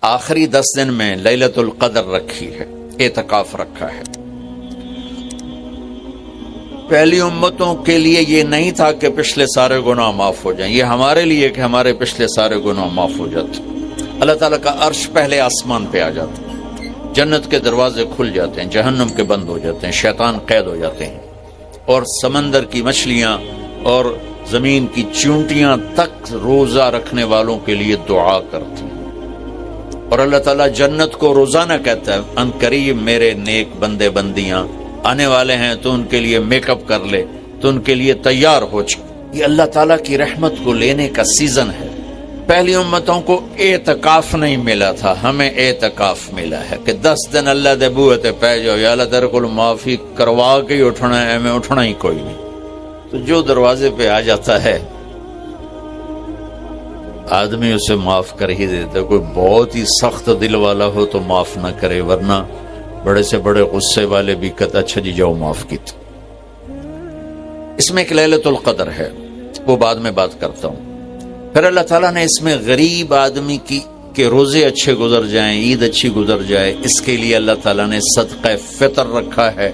آخری 10 دن میں لیلۃ القدر رکھی ہے، اعتکاف رکھا ہے۔ پہلی امتوں کے لیے یہ نہیں تھا کہ پچھلے سارے گناہ معاف ہو جائیں، یہ ہمارے لیے کہ ہمارے پچھلے سارے گناہ معاف ہو جاتے۔ اللہ تعالیٰ کا عرش پہلے آسمان پہ آ جاتا ہے، جنت کے دروازے کھل جاتے ہیں، جہنم کے بند ہو جاتے ہیں، شیطان قید ہو جاتے ہیں، اور سمندر کی مچھلیاں اور زمین کی چونٹیاں تک روزہ رکھنے والوں کے لیے دعا کرتی ہیں، اور اللہ تعالیٰ جنت کو روزانہ کہتا ہے ان قریب میرے نیک بندے بندیاں آنے والے ہیں، تو ان کے لیے میک اپ کر لے، تو ان کے لیے تیار ہو جائے۔ یہ اللہ تعالیٰ کی رحمت کو لینے کا سیزن ہے۔ پہلی امتوں کو اعتکاف نہیں ملا تھا، ہمیں اعتکاف ملا ہے کہ 10 دن اللہ دے بوئے تے پہ جاؤ، یا اللہ تیرے کو معافی کروا کے ہی اٹھنا ہے، میں اٹھنا ہی کوئی نہیں۔ تو جو دروازے پہ آ جاتا ہے آدمی اسے معاف کر ہی دیتا ہے۔ کوئی بہت ہی سخت دل والا ہو تو معاف نہ کرے، ورنہ بڑے سے بڑے غصے والے بھی کہتا اچھا جی جاؤ معاف کیت۔ اس میں ایک لیلۃ القدر ہے، وہ بعد میں بات کرتا ہوں۔ پھر اللہ تعالیٰ نے اس میں غریب آدمی کی کہ روزے اچھے گزر جائیں، عید اچھی گزر جائے، اس کے لیے اللہ تعالیٰ نے صدقہ فطر رکھا ہے۔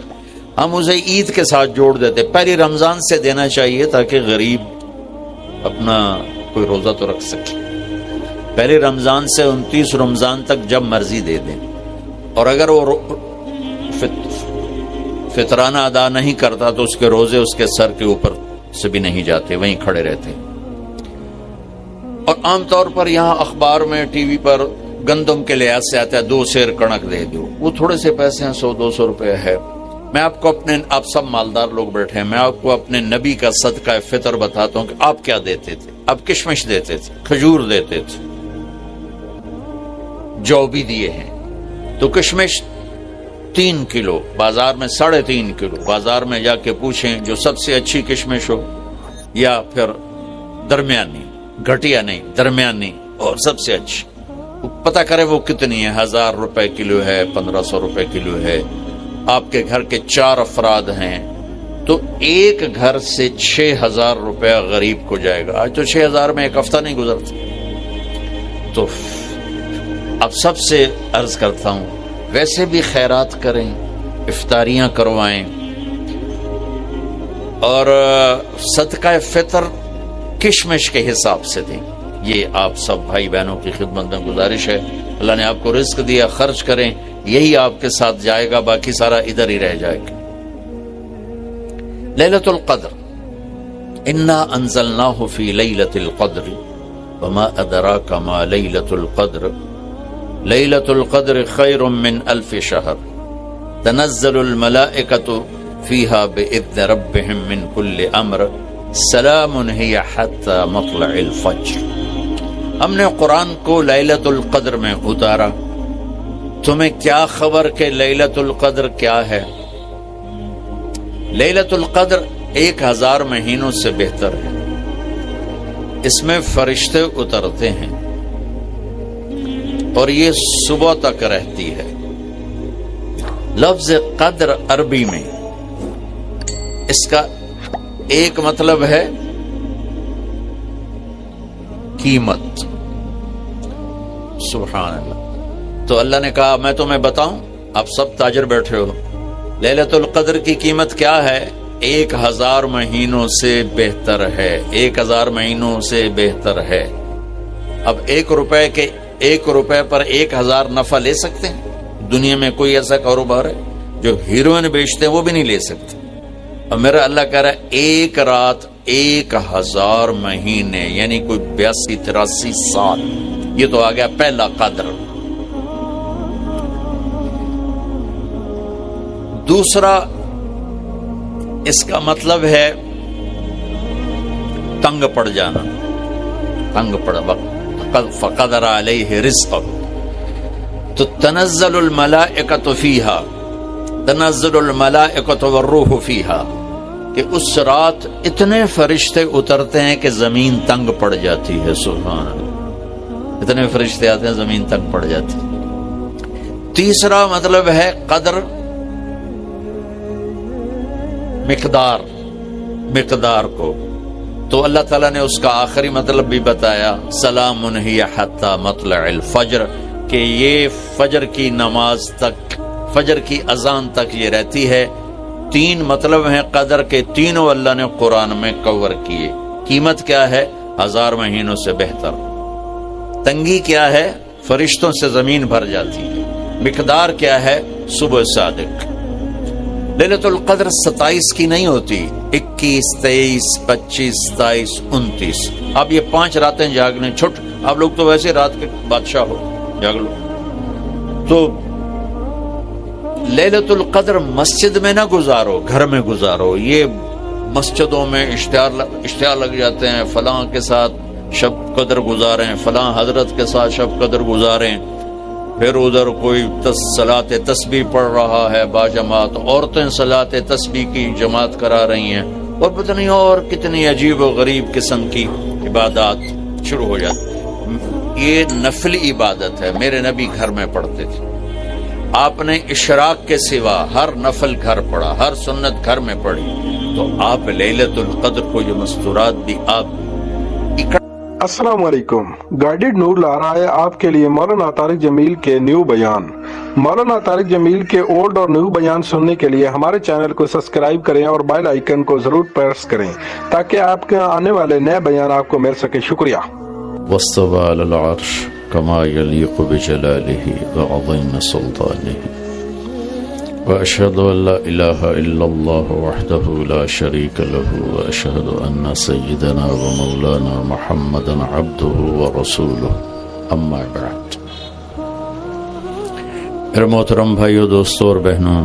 ہم اسے عید کے ساتھ جوڑ دیتے، پہلی رمضان سے دینا چاہیے تاکہ غریب اپنا کوئی روزہ تو رکھ سکے۔ پہلی رمضان سے 29 رمضان تک جب مرضی دے دیں، اور اگر وہ فطرانہ ادا نہیں کرتا تو اس کے روزے اس کے سر کے اوپر سے بھی نہیں جاتے، وہیں کھڑے رہتے۔ اور عام طور پر یہاں اخبار میں ٹی وی پر گندم کے لحاظ سے آتا ہے 2 سیر کنک دے دو، وہ تھوڑے سے پیسے ہیں، 100-200 روپے ہے۔ میں آپ کو آپ سب مالدار لوگ بیٹھے ہیں، میں آپ کو اپنے نبی کا صدقہ فطر بتاتا ہوں کہ آپ کیا دیتے تھے۔ آپ کشمش دیتے تھے، کھجور دیتے تھے، جو بھی دیے ہیں۔ تو کشمش 3 کلو، بازار میں 3.5 کلو، بازار میں جا کے پوچھیں جو سب سے اچھی کشمش ہو، یا پھر درمیانی، گھٹیا نہیں درمیانی اور سب سے اچھی، پتہ کرے وہ کتنی ہے، 1000 روپے کلو ہے، 1500 روپے کلو ہے۔ آپ کے گھر کے 4 افراد ہیں تو ایک گھر سے 6000 روپے غریب کو جائے گا۔ آج تو 6000 میں ایک ہفتہ نہیں گزرتا۔ تو اب سب سے عرض کرتا ہوں، ویسے بھی خیرات کریں، افطاریاں کروائیں، اور صدقہ فطر کشمش کے حساب سے دیں۔ یہ آپ سب بھائی بہنوں کی خدمت میں گزارش ہے۔ اللہ نے آپ کو رزق دیا، خرچ کریں، یہی آپ کے ساتھ جائے گا، باقی سارا ادھر ہی رہ جائے گا۔ لیلۃ القدر، انا انزلناہ فی لیلۃ القدر وما ادراک ما لیلۃ القدر لیلۃ القدر خیر من 1000 شہر تنزل الملائکۃ فیہا باذن ربہم من کل امر سلام ہی حتی مطلع الفجر۔ ہم نے قرآن کو لیلۃ القدر میں اتارا، تمہیں کیا خبر کہ لیلۃ القدر کیا ہے؟ لیلۃ القدر 1000 مہینوں سے بہتر ہے، اس میں فرشتے اترتے ہیں اور یہ صبح تک رہتی ہے۔ لفظ قدر عربی میں اس کا ایک مطلب ہے قیمت، سبحان اللہ۔ تو اللہ نے کہا میں تمہیں بتاؤں، آپ سب تاجر بیٹھے ہو، لیلۃ القدر کی قیمت کیا ہے؟ 1000 مہینوں سے بہتر ہے، 1000 مہینوں سے بہتر ہے۔ اب 1 روپے پر 1000 نفع لے سکتے ہیں؟ دنیا میں کوئی ایسا کاروبار ہے؟ جو ہیروئن بیچتے ہیں وہ بھی نہیں لے سکتے۔ اور میرا اللہ کہہ رہا ہے 1 رات 1000 مہینے، یعنی کوئی 82-83 سال۔ یہ تو آ گیا پہلا قدر۔ دوسرا اس کا مطلب ہے تنگ پڑ جانا، تنگ پڑ وقت فقدر علیہ رزقہ۔ تو تنزل الملائکۃ فیہا، تنزل الملائکۃ والروح فیہا، کہ اس رات اتنے فرشتے اترتے ہیں کہ زمین تنگ پڑ جاتی ہے۔ سبحان اللہ، اتنے فرشتے آتے ہیں زمین تنگ پڑ جاتی ہے۔ تیسرا مطلب ہے قدر، مقدار کو، تو اللہ تعالیٰ نے اس کا آخری مطلب بھی بتایا، سلام ہی حتی مطلع الفجر، کہ یہ فجر کی نماز تک، فجر کی اذان تک یہ رہتی ہے۔ 3 مطلب ہیں قدر کے، تینوں اللہ نے قرآن میں کور کیے۔ قیمت کیا ہے؟ 1000 مہینوں سے بہتر۔ تنگی کیا ہے؟ فرشتوں سے زمین بھر جاتی ہے۔ مقدار کیا ہے؟ صبح صادق۔ لیلۃ القدر 27 کی نہیں ہوتی، 21، 23، 25، 27، 29۔ اب یہ 5 راتیں جاگنے چھٹ، آپ لوگ تو ویسے رات کے بادشاہ ہو، جاگ لو۔ تو لیلۃ القدر مسجد میں نہ گزارو، گھر میں گزارو۔ یہ مسجدوں میں اشتہار لگ جاتے ہیں، فلاں کے ساتھ شب قدر گزاریں، فلاں حضرت کے ساتھ شب قدر گزاریں، پھر ادھر کوئی صلاۃ تسبیح پڑھ رہا ہے باجماعت، عورتیں صلاۃ تسبیح کی جماعت کرا رہی ہیں، اور پتہ نہیں اور کتنی عجیب و غریب قسم کی عبادات شروع ہو جاتی۔ یہ نفلی عبادت ہے، میرے نبی گھر میں پڑھتے تھے۔ آپ نے اشراق کے سوا ہر نفل گھر پڑھا، ہر سنت گھر میں پڑھی، تو آپ لیلۃ القدر کو یہ مستورات بھی آپ۔ السلام علیکم۔ گائیڈڈ نور لا رہا ہے آپ کے لیے مولانا طارق جمیل کے نیو بیان۔ مولانا طارق جمیل کے اولڈ اور نیو بیان سننے کے لیے ہمارے چینل کو سبسکرائب کریں اور بیل آئیکن کو ضرور پریس کریں تاکہ آپ کے آنے والے نئے بیان آپ کو مل سکے۔ شکریہ۔ واستوى على العرش كما يليق بجلاله وعظيم سلطانه، وأشهد أن لا إله إلا الله وحده لا شريك له، وأشهد أن سيدنا ومولانا محمدا عبده ورسوله، أما بعد۔ میرے محترم بھائیو، دوستوں اور بہنوں،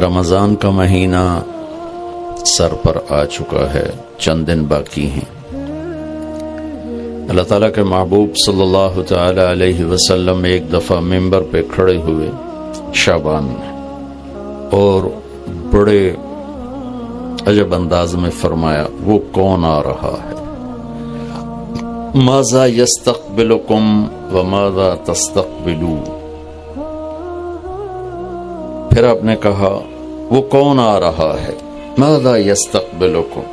رمضان کا مہینہ سر پر آ چکا ہے، چند دن باقی ہیں۔ اللہ تعالیٰ کے محبوب صلی اللہ تعالی علیہ وسلم ایک دفعہ ممبر پہ کھڑے ہوئے شعبان میں، اور بڑے عجب انداز میں فرمایا، وہ کون آ رہا ہے؟ ماذا یستقبلکم وماذا تستقبلون۔ پھر آپ نے کہا وہ کون آ رہا ہے؟ ماذا یستقبلکم۔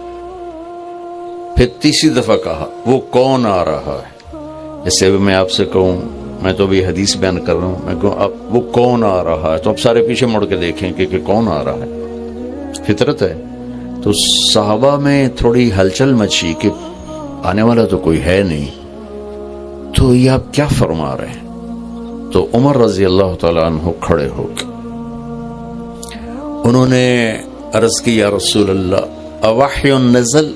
پھر تیسری دفعہ کہا وہ کون آ رہا ہے؟ جیسے ابھی میں آپ سے کہوں، میں تو بھی حدیث بیان کر رہا ہوں، میں کہوں اب وہ کون آ رہا ہے، تو اب سارے پیچھے مڑ کے دیکھیں کہ کون آ رہا ہے، فطرت ہے۔ تو صحابہ میں تھوڑی ہلچل مچی کہ آنے والا تو کوئی ہے نہیں، تو یہ آپ کیا فرما رہے ہیں؟ تو عمر رضی اللہ تعالیٰ عنہ کھڑے ہو کے انہوں نے عرض کی، یا رسول اللہ اوحی نزل،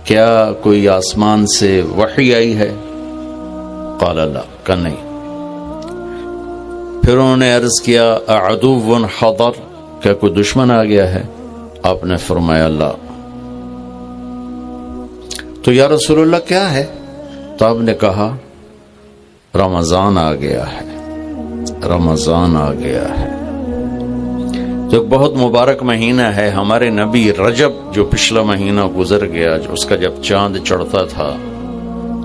کیا کوئی آسمان سے وحی آئی ہے؟ قال لا، کہ نہیں۔ پھر انہوں نے عرض کیا اعدو حضر، کیا کوئی دشمن آ گیا ہے؟ آپ نے فرمایا لا۔ تو یا رسول اللہ کیا ہے؟ تو آپ نے کہا رمضان آ گیا ہے، رمضان آ گیا ہے۔ جو بہت مبارک مہینہ ہے، ہمارے نبی رجب جو پچھلا مہینہ گزر گیا، جو اس کا جب چاند چڑھتا تھا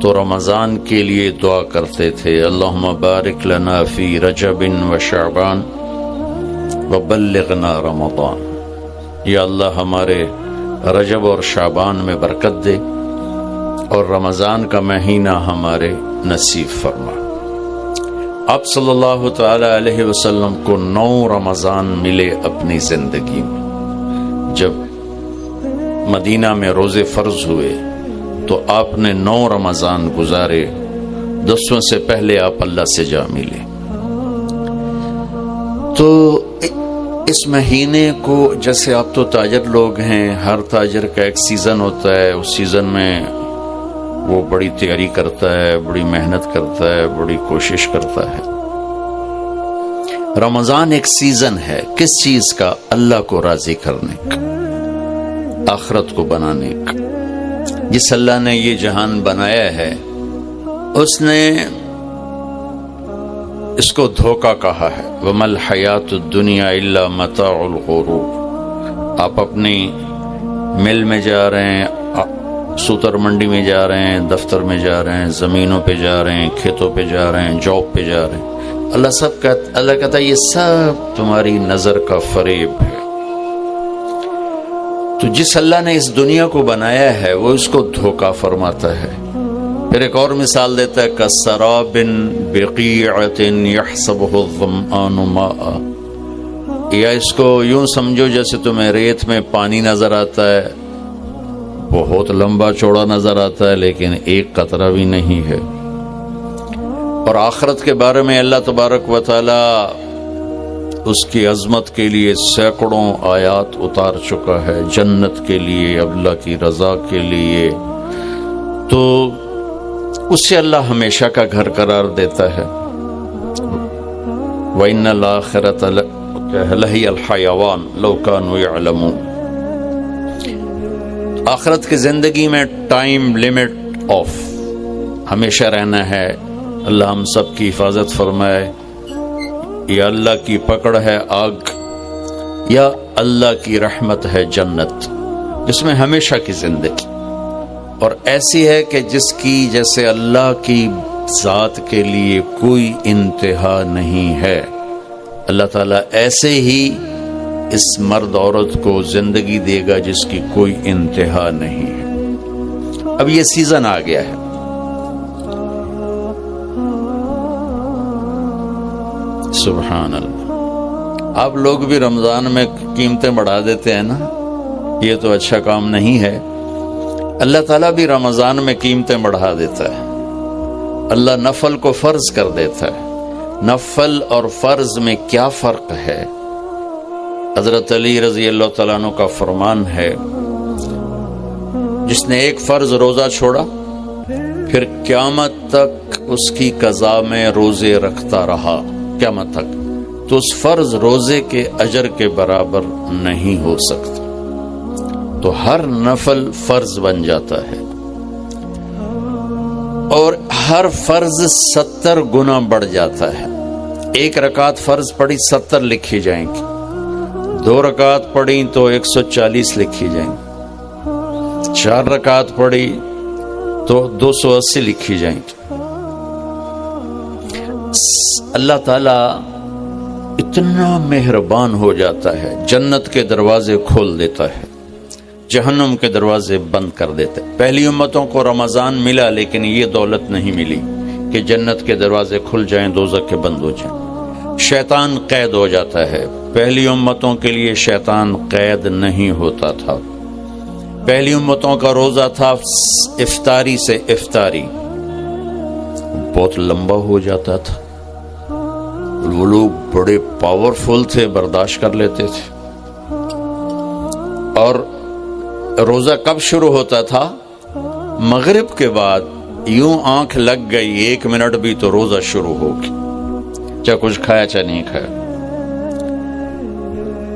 تو رمضان کے لیے دعا کرتے تھے، اللہم بارک لنا فی رجب و شعبان وبلغنا رمضان۔ یا اللہ ہمارے رجب اور شعبان میں برکت دے اور رمضان کا مہینہ ہمارے نصیب فرما۔ آپ صلی اللہ تعالی علیہ وسلم کو 9 رمضان ملے اپنی زندگی میں۔ جب مدینہ میں روزے فرض ہوئے تو آپ نے 9 رمضان گزارے، 10ویں سے پہلے آپ اللہ سے جا ملے۔ تو اس مہینے کو، جیسے آپ تو تاجر لوگ ہیں، ہر تاجر کا ایک سیزن ہوتا ہے، اس سیزن میں وہ بڑی تیاری کرتا ہے، بڑی محنت کرتا ہے، بڑی کوشش کرتا ہے۔ رمضان ایک سیزن ہے، کس چیز کا؟ اللہ کو راضی کرنے کا، آخرت کو بنانے کا۔ جس اللہ نے یہ جہان بنایا ہے، اس نے اس کو دھوکہ کہا ہے، وَمَا الْحَيَاةُ الدُّنْيَا إِلَّا مَتَاعُ الْغُرُورِ۔ آپ اپنی مل میں جا رہے ہیں، سوتر منڈی میں جا رہے ہیں، دفتر میں جا رہے ہیں، زمینوں پہ جا رہے ہیں، کھیتوں پہ جا رہے ہیں، جاب پہ جا رہے ہیں، اللہ کہتا ہے یہ سب تمہاری نظر کا فریب ہے۔ تو جس اللہ نے اس دنیا کو بنایا ہے وہ اس کو دھوکہ فرماتا ہے، پھر ایک اور مثال دیتا ہے کسراب بقیعۃ یحسبہ الظمآن ماء، یا اس کو یوں سمجھو جیسے تمہیں ریت میں پانی نظر آتا ہے، بہت لمبا چوڑا نظر آتا ہے لیکن ایک قطرہ بھی نہیں ہے۔ اور آخرت کے بارے میں اللہ تبارک و تعالی اس کی عظمت کے لیے سینکڑوں آیات اتار چکا ہے، جنت کے لیے، اللہ کی رضا کے لیے، تو اسے اللہ ہمیشہ کا گھر قرار دیتا ہے۔ وَإِنَّ الْآخِرَةَ لَهِيَ الْحَيَوَانُ لَوْ كَانُوا يَعْلَمُونَ۔ آخرت کی زندگی میں ٹائم لیمٹ آف، ہمیشہ رہنا ہے۔ اللہ ہم سب کی حفاظت فرمائے۔ یا اللہ کی پکڑ ہے آگ، یا اللہ کی رحمت ہے جنت، جس میں ہمیشہ کی زندگی، اور ایسی ہے کہ جس کی جیسے اللہ کی ذات کے لیے کوئی انتہا نہیں ہے۔ اللہ تعالیٰ ایسے ہی اس مرد عورت کو زندگی دے گا جس کی کوئی انتہا نہیں ہے۔ اب یہ سیزن آ گیا ہے، سبحان اللہ۔ آپ لوگ بھی رمضان میں قیمتیں بڑھا دیتے ہیں نا، یہ تو اچھا کام نہیں ہے۔ اللہ تعالیٰ بھی رمضان میں قیمتیں بڑھا دیتا ہے۔ اللہ نفل کو فرض کر دیتا ہے۔ نفل اور فرض میں کیا فرق ہے؟ حضرت علی رضی اللہ تعالیٰ عنہ کا فرمان ہے، جس نے ایک فرض روزہ چھوڑا پھر قیامت تک اس کی قضا میں روزے رکھتا رہا قیامت تک، تو اس فرض روزے کے اجر کے برابر نہیں ہو سکتا۔ تو ہر نفل فرض بن جاتا ہے، اور ہر فرض 70 گنا بڑھ جاتا ہے۔ ایک رکعت فرض پڑھی 70 لکھی جائیں گی، 2 رکعت پڑھی تو 140 لکھی جائیں گی، 4 رکعت پڑھی تو 280 لکھی جائیں گی۔ اللہ تعالیٰ اتنا مہربان ہو جاتا ہے، جنت کے دروازے کھول دیتا ہے، جہنم کے دروازے بند کر دیتے۔ پہلی امتوں کو رمضان ملا لیکن یہ دولت نہیں ملی کہ جنت کے دروازے کھل جائیں، دوزخ کے بند ہو جائیں۔ شیطان قید ہو جاتا ہے، پہلی امتوں کے لیے شیطان قید نہیں ہوتا تھا۔ پہلی امتوں کا روزہ تھا افطاری سے افطاری، بہت لمبا ہو جاتا تھا، وہ لوگ بڑے پاورفل تھے، برداشت کر لیتے تھے۔ اور روزہ کب شروع ہوتا تھا؟ مغرب کے بعد یوں آنکھ لگ گئی 1 منٹ بھی تو روزہ شروع ہوگی، چاہے کچھ کھایا چاہے نہیں کھایا۔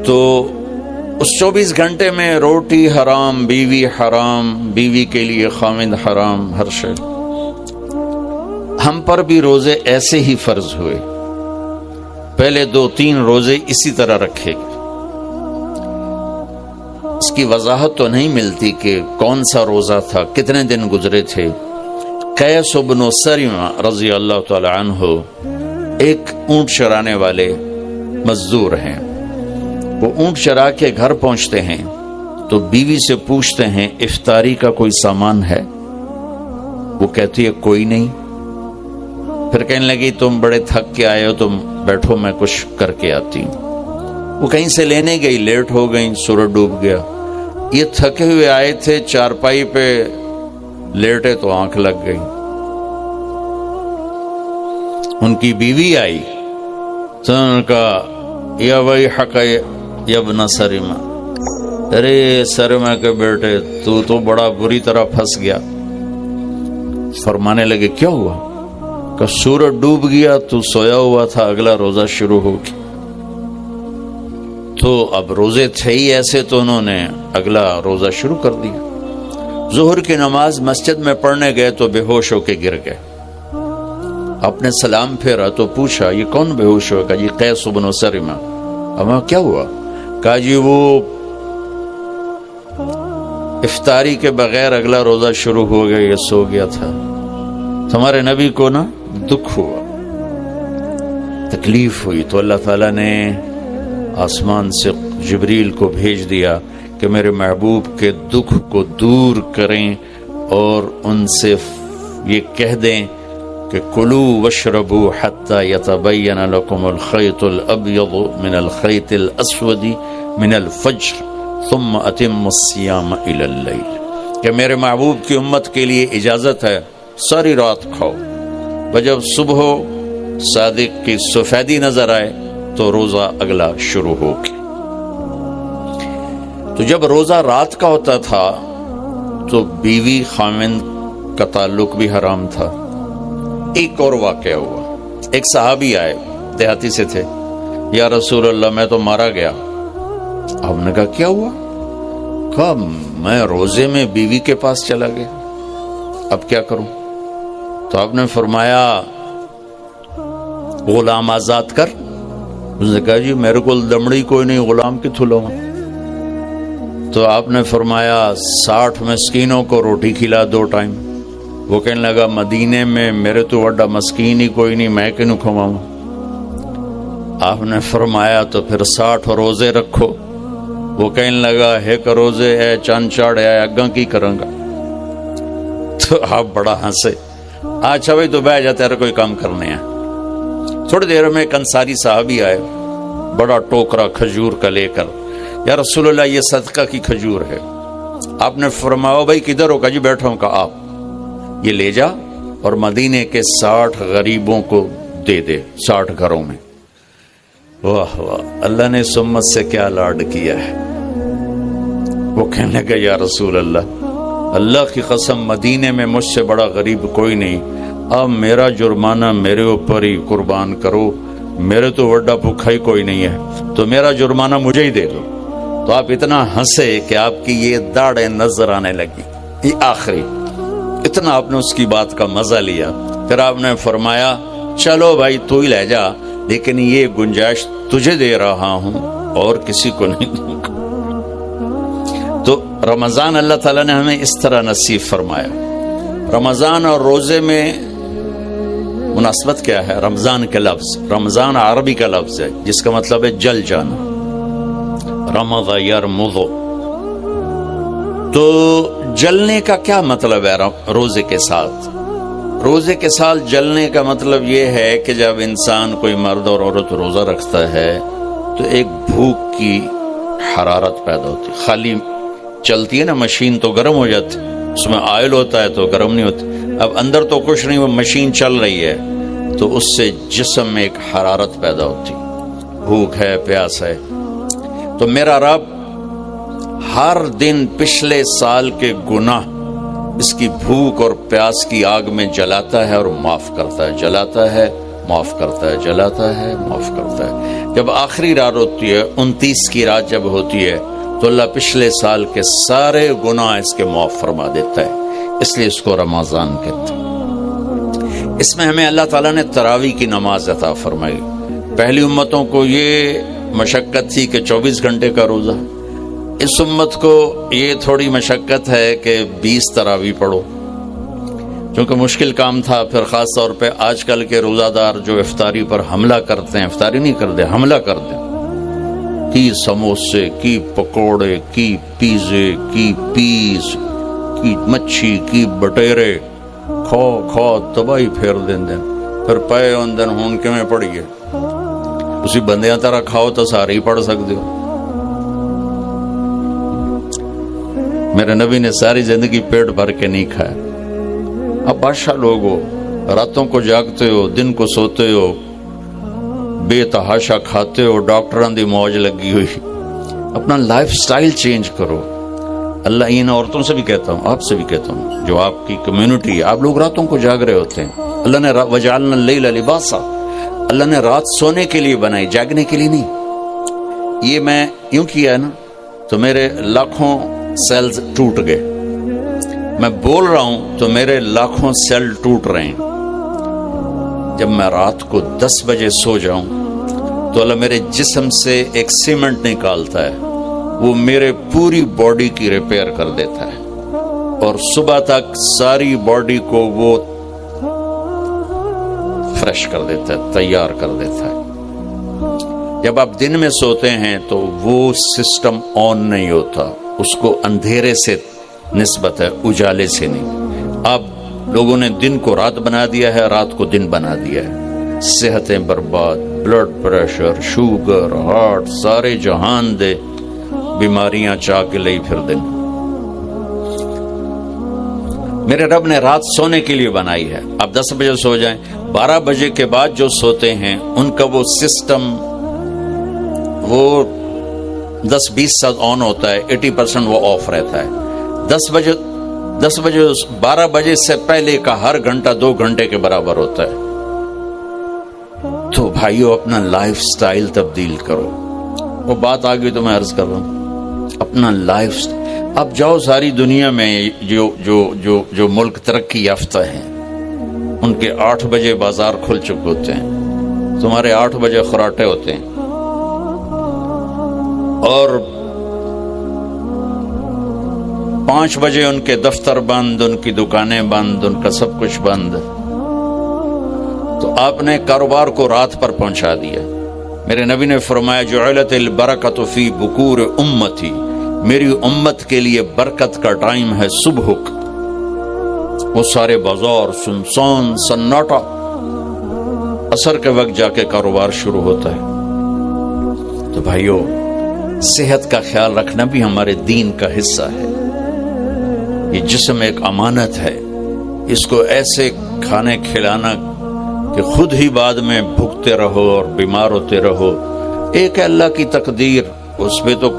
تو اس 24 گھنٹے میں روٹی حرام، بیوی حرام، بیوی کے لیے خامد حرام، ہر شے۔ ہم پر بھی روزے ایسے ہی فرض ہوئے، پہلے 2-3 روزے اسی طرح رکھے گئے۔ اس کی وضاحت تو نہیں ملتی کہ کون سا روزہ تھا، کتنے دن گزرے تھے۔ قیس بن سریمہ رضی اللہ تعالی عنہ ایک اونٹ چرانے والے مزدور ہیں۔ وہ اونٹ چرا کے گھر پہنچتے ہیں تو بیوی سے پوچھتے ہیں افطاری کا کوئی سامان ہے؟ وہ کہتی ہے کوئی نہیں۔ پھر کہنے لگی تم بڑے تھک کے آئے ہو، تم بیٹھو میں کچھ کر کے آتی ہوں۔ وہ کہیں سے لینے گئی، لیٹ ہو گئی، سورج ڈوب گیا۔ یہ تھکے ہوئے آئے تھے، چارپائی پہ لیٹے تو آنکھ لگ گئی۔ ان کی بیوی آئی تو انہوں نے کہا یا وہی حق یا ابن سریمہ، ارے سریمہ کے بیٹے تو بڑا بری طرح پھنس گیا۔ فرمانے لگے کیا ہوا؟ کہ سورج ڈوب گیا، تو سویا ہوا تھا، اگلا روزہ شروع ہو گیا۔ تو اب روزے تھے ہی ایسے، تو انہوں نے اگلا روزہ شروع کر دیا۔ ظہر کی نماز مسجد میں پڑھنے گئے تو بے ہوش ہو کے گر گئے۔ آپ نے سلام پھیرا تو پوچھا یہ کون بے ہوش ہوا؟ کہا جی قیس بن سریمہ۔ اما کیا ہوا؟ کہا جی وہ افطاری کے بغیر اگلا روزہ شروع ہو گیا، یہ سو گیا تھا، تمہارے نبی کو نا دکھ ہوا، تکلیف ہوئی، تو اللہ تعالیٰ نے آسمان سے جبریل کو بھیج دیا کہ میرے محبوب کے دکھ کو دور کریں اور ان سے یہ کہہ دیں کہ کلو وشربو حتی یتبین لکم الخیط الابیض من الخیط الاسود من الفجر ثم اتم الصیام الی اللیل، کہ میرے محبوب کی امت کے لیے اجازت ہے ساری رات کھاؤ، جب صبح صادق کی سفیدی نظر آئے تو روزہ اگلا شروع ہو گیا۔ تو جب روزہ رات کا ہوتا تھا تو بیوی خامند کا تعلق بھی حرام تھا۔ ایک اور واقعہ ہوا، ایک صحابی آئے، دیہاتی سے تھے، یا رسول اللہ میں تو مارا گیا۔ آپ نے کہا کیا ہوا؟ کہا میں روزے میں بیوی کے پاس چلا گیا، اب کیا کروں؟ تو آپ نے فرمایا غلام آزاد کر۔ اس نے کہا جی میرے کو دمڑی کوئی نہیں، غلام کی تھلوں۔ تو آپ نے فرمایا 60 مسکینوں کو روٹی کھلا 2 ٹائم۔ وہ کہنے لگا مدینے میں میرے تو وڈا مسکین ہی کوئی نہیں، میں کیوں کھواؤں؟ آپ نے فرمایا تو پھر 60 روزے رکھو۔ وہ کہنے لگا ایک روزے اے چند چاڑ اے اگاں کی کروں گا؟ تو آپ بڑا ہنسے۔ اچھا بھائی تو بیٹھ جا، تیرا کوئی کام کرنے ہیں۔ تھوڑی دیر میں ایک انصاری صحابی آئے، بڑا ٹوکرا کھجور کا لے کر، یا رسول اللہ یہ صدقہ کی کھجور ہے۔ آپ نے فرمایا بھائی کدھر ہو؟ کہا جی بیٹھا ہوں۔ کہا آپ یہ لے جا اور مدینے کے 60 غریبوں کو دے دے، 60 گھروں میں۔ واہ واہ، اللہ نے اس امت سے کیا لاڈ کیا ہے۔ وہ کہنے لگا یا رسول اللہ کی قسم مدینے میں مجھ سے بڑا غریب کوئی نہیں، اب میرا جرمانہ میرے اوپر ہی قربان کرو، میرے تو وڈا بھوکا ہی کوئی نہیں ہے، تو میرا جرمانہ مجھے ہی دے دو۔ تو آپ اتنا ہنسے کہ آپ کی یہ داڑیں نظر آنے لگی، یہ آخری اتنا آپ نے اس کی بات کا مزہ لیا۔ پھر آپ نے فرمایا چلو بھائی تو ہی لے جا، لیکن یہ گنجائش تجھے دے رہا ہوں اور کسی کو نہیں دوں گا۔ تو رمضان اللہ تعالیٰ نے ہمیں اس طرح نصیب فرمایا۔ رمضان اور روزے میں مناسبت کیا ہے؟ رمضان کے لفظ، رمضان عربی کا لفظ ہے جس کا مطلب ہے جل جانا، رمض یرمض۔ تو جلنے کا کیا مطلب ہے روزے کے ساتھ؟ روزے کے ساتھ جلنے کا مطلب یہ ہے کہ جب انسان کوئی مرد اور عورت روزہ رکھتا ہے تو ایک بھوک کی حرارت پیدا ہوتی ہے۔ خالی چلتی ہے نا مشین تو گرم ہو جاتی، اس میں آئل ہوتا ہے تو گرم نہیں ہوتی۔ اب اندر تو کچھ نہیں، وہ مشین چل رہی ہے تو اس سے جسم میں ایک حرارت پیدا ہوتی، بھوک ہے، پیاس ہے۔ تو میرا رب ہر دن پچھلے سال کے گناہ اس کی بھوک اور پیاس کی آگ میں جلاتا ہے اور معاف کرتا ہے، جلاتا ہے معاف کرتا ہے، جلاتا ہے معاف کرتا ہے۔ جب آخری رات ہوتی ہے، 29 کی رات جب ہوتی ہے تو اللہ پچھلے سال کے سارے گناہ اس کے معاف فرما دیتا ہے، اس لیے اس کو رمضان کہتے ہیں۔ اس میں ہمیں اللہ تعالیٰ نے تراویح کی نماز عطا فرمائی۔ پہلی امتوں کو یہ مشقت تھی کہ 24 گھنٹے کا روزہ، اس امت کو یہ تھوڑی مشقت ہے کہ 20 تراویح پڑھو، کیونکہ مشکل کام تھا۔ پھر خاص طور پہ آج کل کے روزہ دار جو افطاری پر حملہ کرتے ہیں، افطاری نہیں کرتے، حملہ کرتے ہیں، کی سموسے، کی پکوڑے، کی پیزے، کی پیس، کی مچھی، کی بٹیرے کھو کھو تباہی پھیر دیں دیں، پھر پے اندن ہون کے میں پڑھیے، اسی بندیاں طرح کھاؤ تو سارے ہی پڑھ سکتے ہو۔ میرے نبی نے ساری زندگی پیٹ بھر کے نہیں کھایا۔ اب بادشاہ لوگ ہو، راتوں کو جاگتے ہو، دن کو سوتے ہو، بے تحاشا کھاتے ہو، ڈاکٹران دی موج لگی ہوئی۔ اپنا لائف سٹائل چینج کرو۔ اللہ ان عورتوں سے بھی کہتا ہوں، آپ سے بھی کہتا ہوں، جو آپ کی کمیونٹی ہے، آپ لوگ راتوں کو جاگ رہے ہوتے ہیں۔ اللہ نے وجعلنا اللیل لباسا، اللہ نے رات سونے کے لیے بنائی، جاگنے کے لیے نہیں۔ یہ میں یوں کیا ہے نا تو میرے لاکھوں سیلز ٹوٹ گئے، میں بول رہا ہوں تو میرے لاکھوں سیل ٹوٹ رہے ہیں۔ جب میں رات کو 10 بجے سو جاؤں تو اللہ میرے جسم سے ایک سیمنٹ نکالتا ہے، وہ میرے پوری باڈی کی ریپیئر کر دیتا ہے، اور صبح تک ساری باڈی کو وہ فریش کر دیتا ہے، تیار کر دیتا ہے۔ جب آپ دن میں سوتے ہیں تو وہ سسٹم آن نہیں ہوتا، اس کو اندھیرے سے نسبت ہے، اجالے سے نہیں۔ آپ لوگوں نے دن کو رات بنا دیا ہے، رات کو دن بنا دیا ہے، صحتیں برباد، بلڈ پریشر، شوگر، ہارٹ، سارے جہان دے بیماریاں چاہ کے لئی پھر دن۔ میرے رب نے رات سونے کے لیے بنائی ہے، آپ 10 بجے سو جائیں، 12 بجے کے بعد جو سوتے ہیں ان کا وہ سسٹم وہ 10-20% آن ہوتا ہے، 80% وہ آف رہتا ہے۔ 10 بجے 12 بجے سے پہلے کا ہر گھنٹہ 2 گھنٹے کے برابر ہوتا ہے۔ تو بھائیو اپنا لائف سٹائل تبدیل کرو۔ وہ بات آگئی تو میں عرض کر رہا ہوں، اپنا لائف اب جاؤ ساری دنیا میں جو ملک ترقی یافتہ ہیں ان کے 8 بجے بازار کھل چکے ہوتے ہیں، تمہارے 8 بجے خراٹے ہوتے ہیں، اور 5 بجے ان کے دفتر بند، ان کی دکانیں بند، ان کا سب کچھ بند۔ تو آپ نے کاروبار کو رات پر پہنچا دیا۔ میرے نبی نے فرمایا جعلت البرکۃ فی بکور امتی، میری امت کے لیے برکت کا ٹائم ہے صبح کا۔ وہ سارے بازار سنسان سناٹا، عصر کے وقت جا کے کاروبار شروع ہوتا ہے۔ تو بھائیو صحت کا خیال رکھنا بھی ہمارے دین کا حصہ ہے۔ یہ جسم ایک امانت ہے، اس کو ایسے کھانے کھلانا کہ خود ہی بعد میں بھوکتے رہو اور بیمار ہوتے رہو، ایک اللہ کی تقدیر، اس پہ تو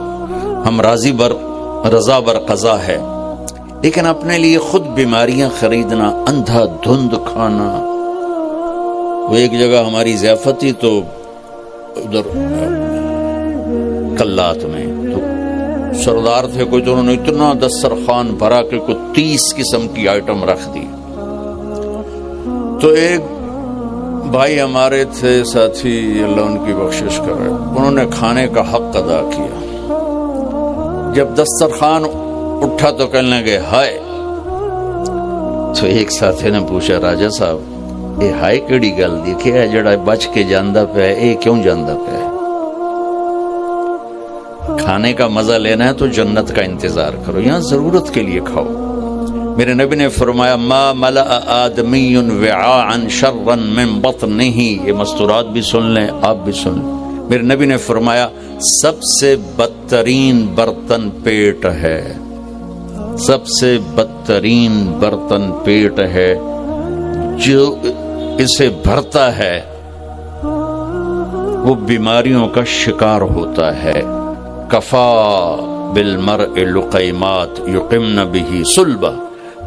ہم رضا بر قضا ہے، لیکن اپنے لیے خود بیماریاں خریدنا، اندھا دھند کھانا۔ وہ ایک جگہ ہماری ضیافت تھی تو ادھر کلات میں تو سردار تھے کوئی، تو انہوں نے اتنا دسترخوان بھرا کہ کوئی 30 قسم کی آئٹم رکھ دی۔ تو ایک بھائی ہمارے تھے ساتھی، اللہ ان کی بخشش کرے، انہوں نے کھانے کا حق ادا کیا۔ جب دسترخوان اٹھا تو کہنے لگے ہائے۔ تو ایک ساتھی نے پوچھا راجہ صاحب یہ ہائے کیڑی گل دیکھے ہے جڑا بچ کے جاندہ پہ ہے، کیوں جاندہ پہ ہے؟ کھانے کا مزہ لینا ہے تو جنت کا انتظار کرو، یہاں ضرورت کے لیے کھاؤ۔ میرے نبی نے فرمایا ما ملأ آدمی وعاء شرا من بطنہ، یہ مستورات بھی سن لیں، آپ بھی سن لیں۔ میرے نبی نے فرمایا سب سے بدترین برتن پیٹ ہے، سب سے بدترین برتن پیٹ ہے، جو اسے بھرتا ہے وہ بیماریوں کا شکار ہوتا ہے۔ کفا بالمرء لقیمات یقمن بہ صلبہ،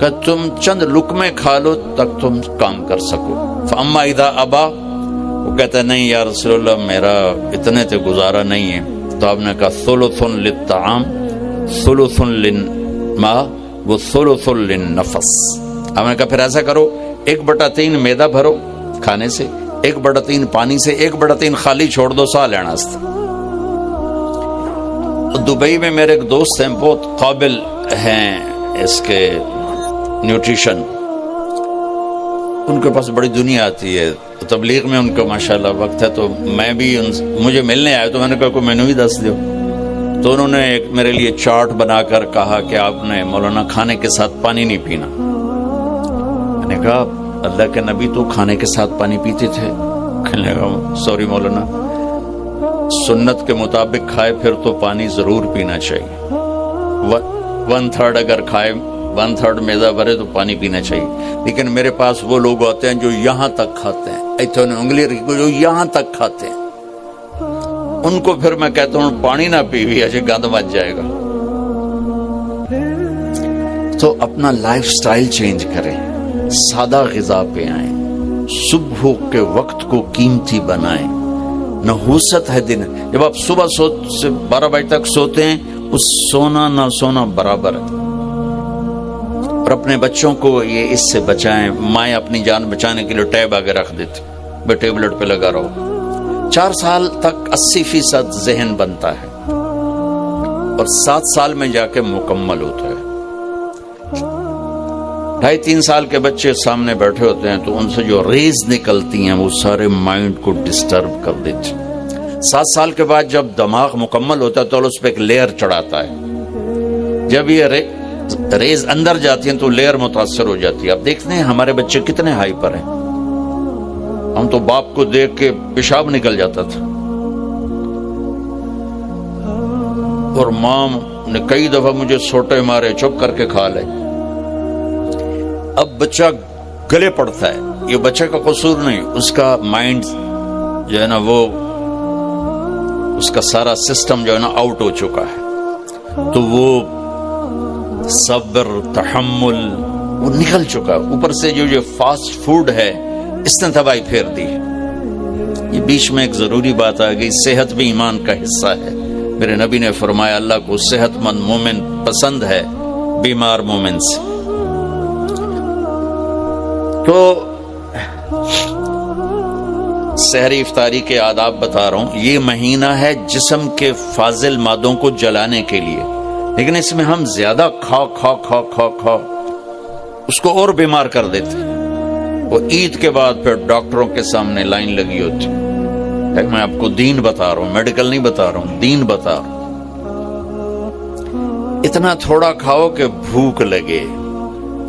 کہ تم چند لقمے کھا لو تک تم کام کر سکو۔ فاما اذا ابا، وہ کہتا نہیں یا رسول اللہ میرا اتنے تے گزارا نہیں ہے، تو آپ نے کہا ثلث للطعام ثلث للماء وثلث للنفس۔ آپ نے کہا پھر ایسا کرو 1/3 میدا بھرو کھانے سے، 1/3 پانی سے، 1/3 خالی چھوڑ دو سا لینا است۔ دبئی میں میرے ایک دوست ہیں، بہت قابل ہیں اس کے نیوٹریشن، ان کے پاس بڑی دنیا آتی ہے، تبلیغ میں ان کا ماشاءاللہ وقت ہے، تو میں بھی مجھے ملنے آئے تو میں نے کہا کوئی مینو ہی دس دو۔ تو انہوں نے ایک میرے لیے چارٹ بنا کر کہا کہ آپ نے مولانا کھانے کے ساتھ پانی نہیں پینا۔ میں نے کہا اللہ کے نبی تو کھانے کے ساتھ پانی پیتے تھے؟ کہنے لگا سوری مولانا، سنت کے مطابق کھائے پھر تو پانی ضرور پینا چاہیے، 1/3 اگر کھائے 1/3 میدا بھرے تو پانی پینا چاہیے، لیکن میرے پاس وہ لوگ ہوتے ہیں جو یہاں تک کھاتے ہیں، ایتھے انگلی رکھی جو یہاں تک کھاتے ہیں، ان کو پھر میں کہتا ہوں پانی نہ پیوی ایسے گند مچ جائے گا۔ تو اپنا لائف سٹائل چینج کریں، سادہ غذا پہ آئیں، صبح کے وقت کو قیمتی بنائیں۔ نحوست ہے دن، جب آپ صبح سے 12 بجے تک سوتے ہیں اس سونا نہ سونا برابر ہے۔ اور اپنے بچوں کو یہ اس سے بچائیں، مائیں اپنی جان بچانے کے لیے ٹیب آگے رکھ دیتے، بے ٹیبلٹ پہ لگا رہو۔ 4 سال تک 80% ذہن بنتا ہے اور 7 سال میں جا کے مکمل ہوتا ہے۔ 2.5-3 سال کے بچے سامنے بیٹھے ہوتے ہیں تو ان سے جو ریز نکلتی ہیں وہ سارے مائنڈ کو ڈسٹرب کر دیتی۔ 7 سال کے بعد جب دماغ مکمل ہوتا ہے تو اس پہ ایک لیئر چڑھاتا ہے۔ جب یہ ریز اندر جاتی ہیں تو لیئر متاثر ہو جاتی ہے. آپ دیکھتے ہیں ہمارے بچے کتنے ہائپر ہیں. ہم تو باپ کو دیکھ کے پیشاب نکل جاتا تھا, اور ماں نے کئی دفعہ مجھے سوٹے مارے, چپ کر کے کھا لے. اب بچہ گلے پڑتا ہے, یہ بچے کا قصور نہیں, اس کا مائنڈ جو ہے نا وہ اس کا سارا سسٹم جو ہے نا آؤٹ ہو چکا ہے, تو وہ صبر تحمل وہ نکل چکا. اوپر سے جو یہ فاسٹ فوڈ ہے اس نے تباہی پھیر دی. یہ بیچ میں ایک ضروری بات آ گئی, صحت بھی ایمان کا حصہ ہے. میرے نبی نے فرمایا اللہ کو صحت مند مومن پسند ہے بیمار مومن سے. تو سحری افطاری کے آداب بتا رہا ہوں. یہ مہینہ ہے جسم کے فاضل مادوں کو جلانے کے لیے, لیکن اس میں ہم زیادہ کھا کھا کھا کھا کھا اس کو اور بیمار کر دیتے. وہ عید کے بعد پھر ڈاکٹروں کے سامنے لائن لگی ہوتی. میں آپ کو دین بتا رہا ہوں, میڈیکل نہیں بتا رہا ہوں, دین بتا رہا ہوں. اتنا تھوڑا کھاؤ کہ بھوک لگے,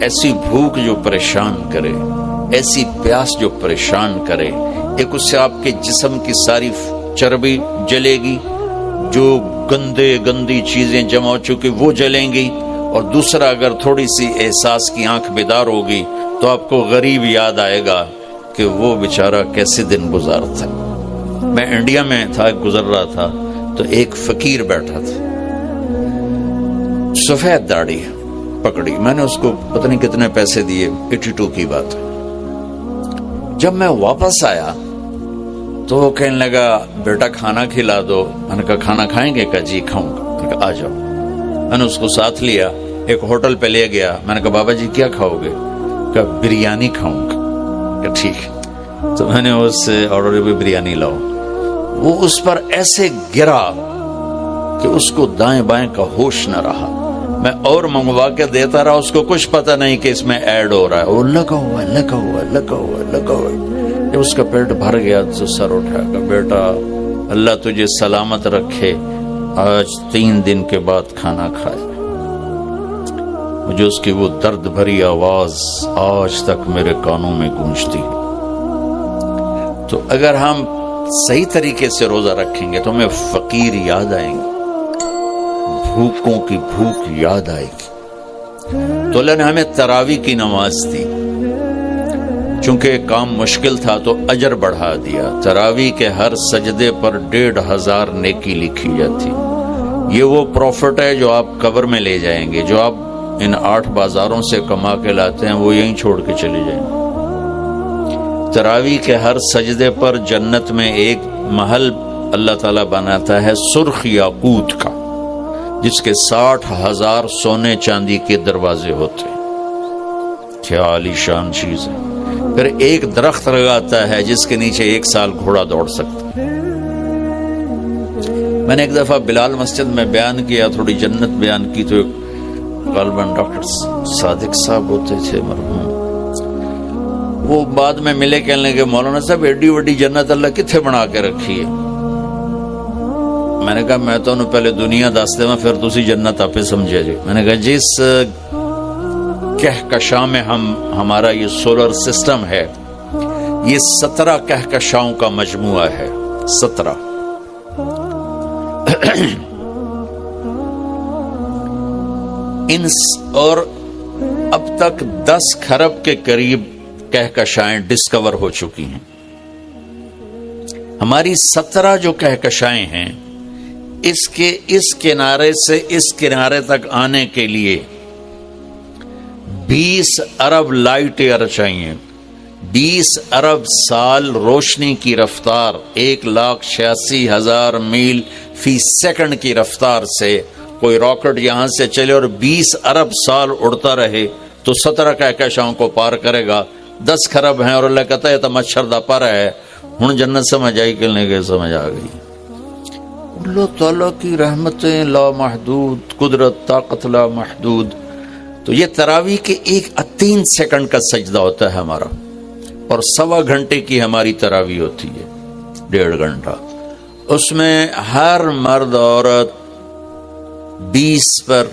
ایسی بھوک جو پریشان کرے, ایسی پیاس جو پریشان کرے. ایک اس سے آپ کے جسم کی ساری چربی جلے گی, جو گندی چیزیں جمع ہو چکی وہ جلیں گی, اور دوسرا اگر تھوڑی سی احساس کی آنکھ بیدار ہوگی تو آپ کو غریب یاد آئے گا کہ وہ بیچارہ کیسے دن گزارتا. میں انڈیا میں تھا, گزر رہا تھا, تو ایک فقیر بیٹھا تھا, سفید داڑھی پکڑی. میں نے اس کو پتہ نہیں کتنے پیسے دیے, 82 کی بات. جب میں واپس آیا تو وہ کہنے لگا بیٹا کھانا کھلا دو. میں نے کہا کھانا کھائیں گے؟ کہا جی کھاؤں گا. میں نے کہا آ جاؤ. میں نے اس کو ساتھ لیا, ایک ہوٹل پہ لے گیا. میں نے کہا بابا جی کیا کھاؤ گے؟ کہا بریانی کھاؤں گا. کہا ٹھیک. تو میں نے اس سے آرڈر بھی بریانی لاؤ. وہ اس پر ایسے گرا کہ اس کو دائیں بائیں کا ہوش نہ رہا. میں اور منگوا کے دیتا رہا, اس کو کچھ پتہ نہیں کہ اس میں ایڈ ہو رہا ہے. وہ لگا ہوا. جب اس کا پیٹ بھر گیا تو سر اٹھا کہ بیٹا اللہ تجھے سلامت رکھے, آج 3 دن کے بعد کھانا کھائے. مجھے اس کی وہ درد بھری آواز آج تک میرے کانوں میں گونجتی ہے. تو اگر ہم صحیح طریقے سے روزہ رکھیں گے تو ہمیں فقیر یاد آئیں گے, بھوکوں کی بھوک یاد آئے گی. تو اللہ نے ہمیں تراویح کی نماز دی, چونکہ کام مشکل تھا تو اجر بڑھا دیا. تراویح کے ہر سجدے پر 1500 نیکی لکھی جاتی. یہ وہ پروفٹ ہے جو آپ قبر میں لے جائیں گے. جو آپ ان 8 بازاروں سے کما کے لاتے ہیں وہ یہیں چھوڑ کے چلے جائیں گے. تراویح کے ہر سجدے پر جنت میں ایک محل اللہ تعالیٰ بناتا ہے سرخ یاقوت کا, جس کے 60,000 سونے چاندی کے دروازے ہوتے ہیں. کیا عالی شان چیز ہے. پھر ایک درخت لگاتا ہے جس کے نیچے 1 سال گھوڑا دوڑ سکتا ہے. میں نے ایک دفعہ بلال مسجد میں بیان کیا, تھوڑی جنت بیان کی, تو غالباً ڈاکٹر صادق صاحب ہوتے تھے مرحوم, وہ بعد میں ملے, کہنے لگے مولانا صاحب ایڈی وڈی جنت اللہ کتنے بنا کے رکھی ہے. میں نے کہا میں تو انہوں پہلے دنیا دستے میں پھر تسی جنت آپ سمجھے جی. میں نے کہا جس کہکشاں میں ہمارا یہ سولر سسٹم ہے, یہ 17 کہکشاؤں کا مجموعہ ہے. 17 اور اب تک 10 کھرب کے قریب کہکشائیں ڈسکور ہو چکی ہیں. ہماری 17 جو کہکشائیں ہیں, اس کے اس کنارے سے اس کنارے تک آنے کے لیے 20 ارب لائٹ ایئر چاہیے. 20 ارب سال روشنی کی رفتار 1,86,000 میل فی سیکنڈ کی رفتار سے کوئی راکٹ یہاں سے چلے اور 20 ارب سال اڑتا رہے تو 17 کہکشاؤں کو پار کرے گا. 10 کھرب ہیں اور اللہ کہتا ہے تو مچھر دا پر ہے. ہن جنت سمجھ آئی کہ نہیں سمجھ آ گئی. اللہ تعالیٰ کی رحمتیں لا محدود, قدرت طاقت لا محدود. تو یہ تراویح کے 3 سیکنڈ کا سجدہ ہوتا ہے ہمارا, اور 1.25 گھنٹے کی ہماری تراویح ہوتی ہے, 1.5 گھنٹہ. اس میں ہر مرد عورت 20 پر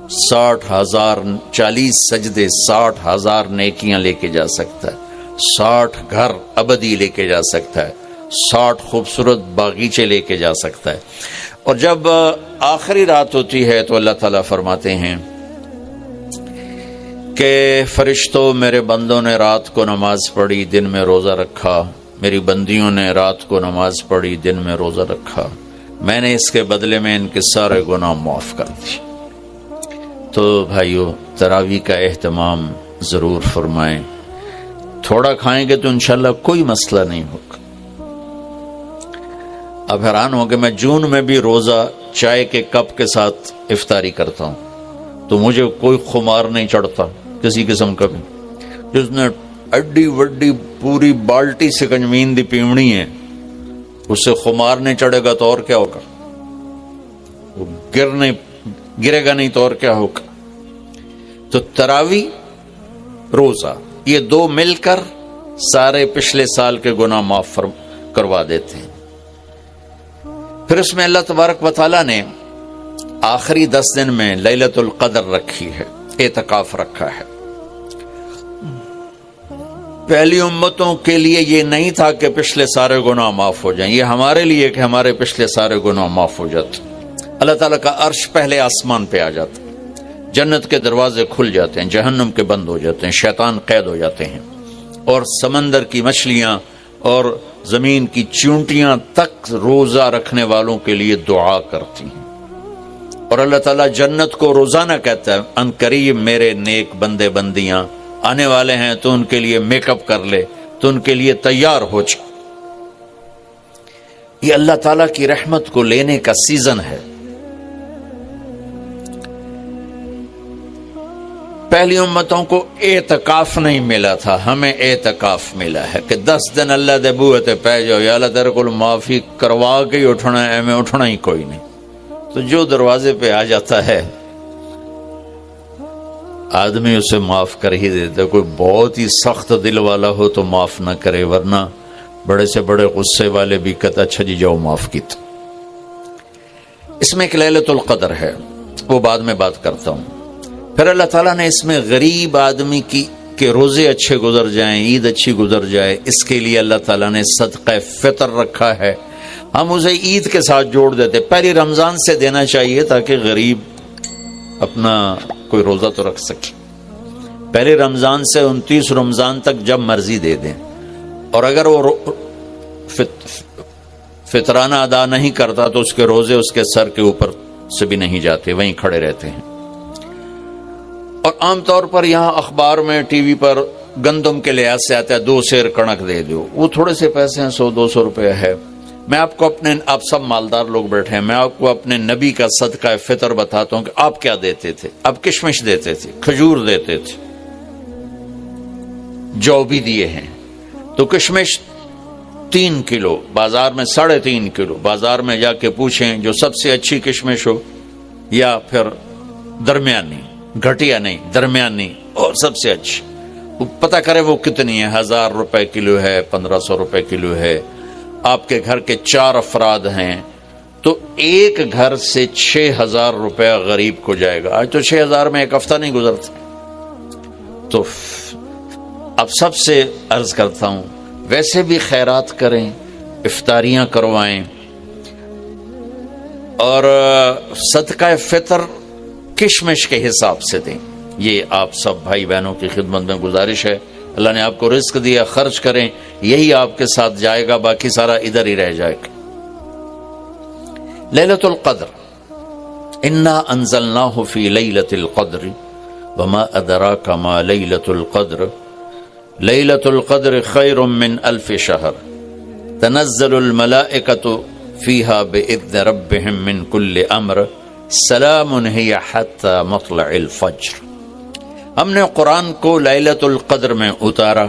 60,000 40 سجدے 60,000 نیکیاں لے کے جا سکتا ہے، 60 گھر ابدی لے کے جا سکتا ہے، 60 خوبصورت باغیچے لے کے جا سکتا ہے۔ اور جب آخری رات ہوتی ہے تو اللہ تعالیٰ فرماتے ہیں کہ فرشتوں، میرے بندوں نے رات کو نماز پڑھی، دن میں روزہ رکھا، میری بندیوں نے رات کو نماز پڑھی، دن میں روزہ رکھا، میں نے اس کے بدلے میں ان کے سارے گناہ معاف کر دی۔ تو بھائیو، تراویح کا اہتمام ضرور فرمائیں۔ تھوڑا کھائیں گے تو انشاءاللہ کوئی مسئلہ نہیں ہوگا۔ اب حیران ہو کہ میں جون میں بھی روزہ چائے کے کپ کے ساتھ افطاری کرتا ہوں تو مجھے کوئی خمار نہیں چڑھتا کسی قسم کا بھی۔ جس نے اڈی وڈی پوری بالٹی سکنجمین دی پیمڑی ہے، اس سے خمار نہیں چڑھے گا تو اور کیا ہوگا؟ وہ گرے گا نہیں تو اور کیا ہوگا؟ تو تراویح، روزہ، یہ دو مل کر سارے پچھلے سال کے گناہ معاف کروا دیتے ہیں۔ پھر اس میں اللہ تبارک و تعالیٰ نے آخری 10 دن میں لیلۃ القدر رکھی ہے، اعتکاف رکھا ہے۔ پہلی امتوں کے لیے یہ نہیں تھا کہ پچھلے سارے گناہ معاف ہو جائیں، یہ ہمارے لیے کہ ہمارے پچھلے سارے گناہ معاف ہو جاتے۔ اللہ تعالیٰ کا عرش پہلے آسمان پہ آ جاتا، جنت کے دروازے کھل جاتے ہیں، جہنم کے بند ہو جاتے ہیں، شیطان قید ہو جاتے ہیں، اور سمندر کی مچھلیاں اور زمین کی چونٹیاں تک روزہ رکھنے والوں کے لیے دعا کرتی ہیں۔ اور اللہ تعالیٰ جنت کو روزانہ کہتا ہے، ان قریب میرے نیک بندے بندیاں آنے والے ہیں تو ان کے لیے میک اپ کر لے، تو ان کے لیے تیار ہو جا۔ یہ اللہ تعالیٰ کی رحمت کو لینے کا سیزن ہے۔ پہلی امتوں کو اعتکاف نہیں ملا تھا، ہمیں اعتکاف ملا ہے کہ 10 دن اللہ دے بوئے تے پہ جاؤ، یا اللہ تیرے کو معافی کروا کے ہی اٹھنا ہے، میں اٹھنا ہی کوئی نہیں۔ تو جو دروازے پہ آ جاتا ہے آدمی اسے معاف کر ہی دیتا ہے۔ کوئی بہت ہی سخت دل والا ہو تو معاف نہ کرے، ورنہ بڑے سے بڑے غصے والے بھی کہتا اچھا جی جاؤ معاف کیتا۔ اس میں ایک لیلۃ القدر ہے، وہ بعد میں بات کرتا ہوں۔ پھر اللہ تعالیٰ نے اس میں غریب آدمی کی کہ روزے اچھے گزر جائیں، عید اچھی گزر جائے، اس کے لیے اللہ تعالیٰ نے صدقہ فطر رکھا ہے۔ ہم اسے عید کے ساتھ جوڑ دیتے، پہلی رمضان سے دینا چاہیے تاکہ غریب اپنا کوئی روزہ تو رکھ سکے۔ پہلے رمضان سے 29 رمضان تک جب مرضی دے دیں، اور اگر وہ فطرانہ ادا نہیں کرتا تو اس کے روزے اس کے سر کے اوپر سے بھی نہیں جاتے، وہیں کھڑے رہتے ہیں۔ اور عام طور پر یہاں اخبار میں، ٹی وی پر گندم کے لحاظ سے آتا ہے 2 سیر کنک دے دو، وہ تھوڑے سے پیسے ہیں، 100-200 روپے ہے۔ میں آپ کو آپ سب مالدار لوگ بیٹھے ہیں، میں آپ کو اپنے نبی کا صدقہ فطر بتاتا ہوں کہ آپ کیا دیتے تھے۔ آپ کشمش دیتے تھے، کھجور دیتے تھے، جو بھی دیے ہیں۔ تو کشمش 3 کلو، بازار میں 3.5 کلو، بازار میں جا کے پوچھیں جو سب سے اچھی کشمش ہو، یا پھر درمیانی، گھٹیا نہیں، درمیانی اور سب سے اچھی، وہ پتہ کرے وہ کتنی ہے، 1000 روپے کلو ہے، 1500 روپے کلو ہے۔ آپ کے گھر کے 4 افراد ہیں تو ایک گھر سے 6000 روپے غریب کو جائے گا۔ آج تو 6000 میں ایک ہفتہ نہیں گزرتا۔ تو اب سب سے عرض کرتا ہوں، ویسے بھی خیرات کریں، افطاریاں کروائیں، اور صدقہ فطر کشمش کے حساب سے دیں۔ یہ آپ سب بھائی بہنوں کی خدمت میں گزارش ہے۔ اللہ نے آپ کو رزق دیا، خرچ کریں، یہی آپ کے ساتھ جائے گا، باقی سارا ادھر ہی رہ جائے گا۔ لیلۃ القدر، انا انزلناہ فی لیلۃ القدر وما ادراک ما لیلۃ القدر لیلۃ القدر خیر من 1000 شہر تنزل الملائکۃ فیہا باذن ربہم من کل امر سلام ہی حتی مطلع الفجر۔ ہم نے قرآن کو لیلۃ القدر میں اتارا،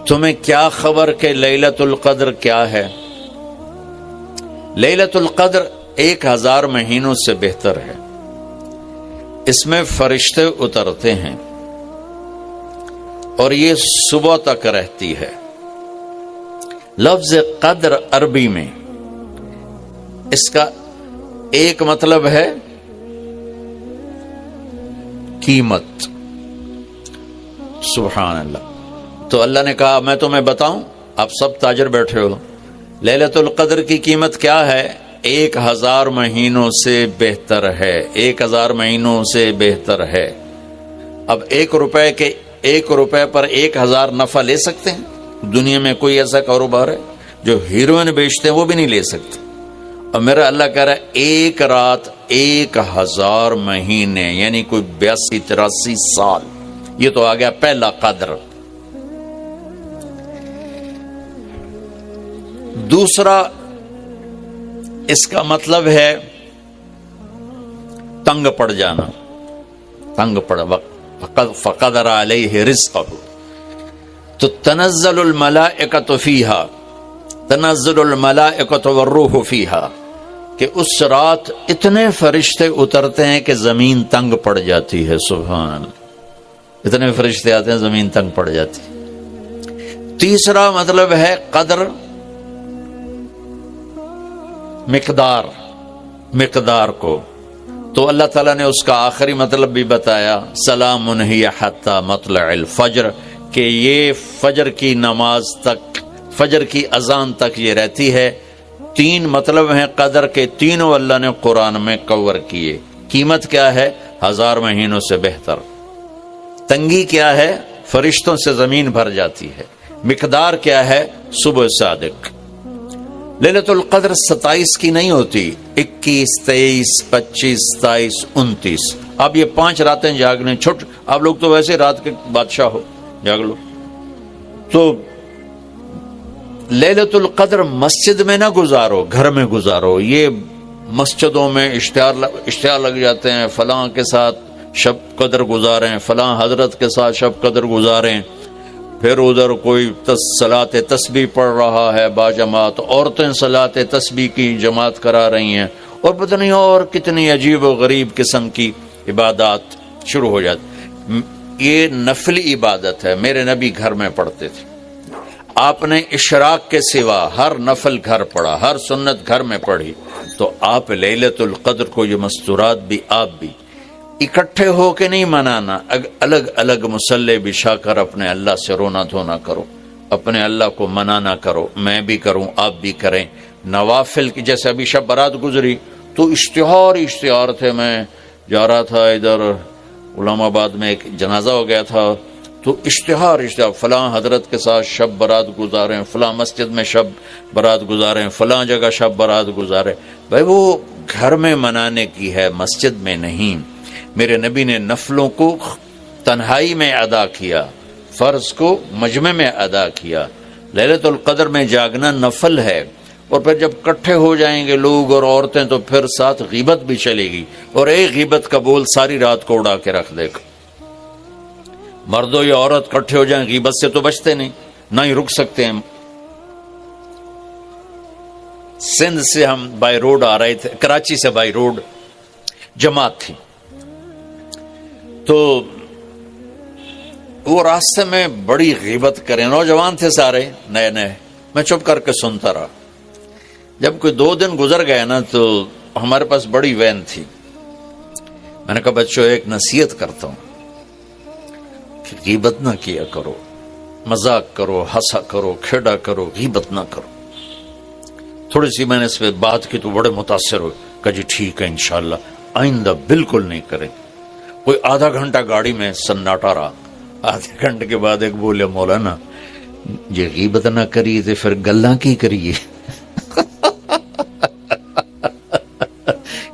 تمہیں کیا خبر کہ لیلۃ القدر کیا ہے؟ لیلۃ القدر 1000 مہینوں سے بہتر ہے۔ اس میں فرشتے اترتے ہیں اور یہ صبح تک رہتی ہے۔ لفظ قدر عربی میں اس کا ایک مطلب ہے قیمت. سبحان اللہ. تو اللہ نے کہا میں تمہیں بتاؤں، آپ سب تاجر بیٹھے ہو، لیلۃ القدر کی قیمت کیا ہے؟ 1000 مہینوں سے بہتر ہے، 1000 مہینوں سے بہتر ہے. اب 1 روپے پر 1000 نفع لے سکتے ہیں؟ دنیا میں کوئی ایسا کاروبار ہے؟ جو ہیروئن بیچتے ہیں وہ بھی نہیں لے سکتے. اور میرا اللہ کہہ رہا ہے 1 رات 1000 مہینے، یعنی کوئی 82-83 سال. یہ تو آ گیا پہلا قدر. دوسرا اس کا مطلب ہے تنگ پڑ جانا. تنگ پڑ فقدر علیہ رزقہ. تو تنزل الملائکۃ فیہا، تنزل الملائکۃ والروح فیہا، کہ اس رات اتنے فرشتے اترتے ہیں کہ زمین تنگ پڑ جاتی ہے. سبحان اللہ. اتنے فرشتے آتے ہیں زمین تنگ پڑ جاتی. تیسرا مطلب ہے قدر، مقدار کو. تو اللہ تعالیٰ نے اس کا آخری مطلب بھی بتایا، سلام ہی حتی مطلع الفجر، کہ یہ فجر کی نماز تک، فجر کی اذان تک یہ رہتی ہے. 3 مطلب ہیں قدر کے، تینوں اللہ نے قرآن میں کور کیے. قیمت کیا ہے؟ 1000 مہینوں سے بہتر. تنگی کیا ہے؟ فرشتوں سے زمین بھر جاتی ہے. مقدار کیا ہے؟ صبح صادق. لیلۃ القدر 27 کی نہیں ہوتی، 21، 23، 25، 27، 29. اب یہ 5 راتیں جاگنے چھٹ. آپ لوگ تو ویسے رات کے بادشاہ ہو، جاگ لو. تو لیلۃ القدر مسجد میں نہ گزارو، گھر میں گزارو. یہ مسجدوں میں اشتہار لگ جاتے ہیں، فلاں کے ساتھ شب قدر گزاریں، فلاں حضرت کے ساتھ شب قدر گزاریں. پھر ادھر کوئی صلاۃ تسبیح پڑھ رہا ہے باجماعت، عورتیں صلاۃ تسبیح کی جماعت کرا رہی ہیں، اور پتہ نہیں اور کتنی عجیب و غریب قسم کی عبادات شروع ہو جاتی. یہ نفلی عبادت ہے. میرے نبی گھر میں پڑھتے تھے. آپ نے اشراق کے سوا ہر نفل گھر پڑھا، ہر سنت گھر میں پڑھی. تو آپ لیلۃ القدر کو یہ مستورات بھی آپ بھی اکٹھے ہو کے نہیں منانا، الگ الگ مصلی بچھا کر اپنے اللہ سے رونا دھونا کرو، اپنے اللہ کو منانا کرو. میں بھی کروں، آپ بھی کریں. نوافل کی، جیسے ابھی شب برات گزری تو اشتہار تھے. میں جا رہا تھا ادھر علام آباد میں، ایک جنازہ ہو گیا تھا، تو اشتہار فلاں حضرت کے ساتھ شب برات گزاریں، فلاں مسجد میں شب برات گزاریں، فلاں جگہ شب برات گزاریں. بھائی وہ گھر میں منانے کی ہے، مسجد میں نہیں. میرے نبی نے نفلوں کو تنہائی میں ادا کیا، فرض کو مجمع میں ادا کیا. لیلۃ القدر میں جاگنا نفل ہے. اور پھر جب کٹھے ہو جائیں گے لوگ اور عورتیں تو پھر ساتھ غیبت بھی چلے گی، اور ایک غیبت کا بول ساری رات کو اڑا کے رکھ دے گا. مردوں یا عورت کٹھے ہو جائیں غیبت سے تو بچتے نہیں، نہ ہی رک سکتے ہیں. سندھ سے ہم بائی روڈ آ رہے تھے، کراچی سے بائی روڈ جماعت تھی، تو وہ راستے میں بڑی غیبت کریں. نوجوان تھے سارے نئے نئے. میں چپ کر کے سنتا رہا. جب کوئی 2 دن گزر گئے نا تو ہمارے پاس بڑی وین تھی. میں نے کہا بچوں ایک نصیحت کرتا ہوں کہ غیبت نہ کیا کرو، مذاق کرو، ہنسا کرو، کھیڑا کرو، غیبت نہ کرو. تھوڑی سی میں نے اس پہ بات کی تو بڑے متاثر ہوئے. کہا جی ٹھیک ہے انشاءاللہ آئندہ بالکل نہیں کریں. کوئی آدھا گھنٹہ گاڑی میں سناٹا رہا. آدھے گھنٹے کے بعد ایک بولے مولانا یہ غیبت نہ کریے تو پھر گلاں کی کریے.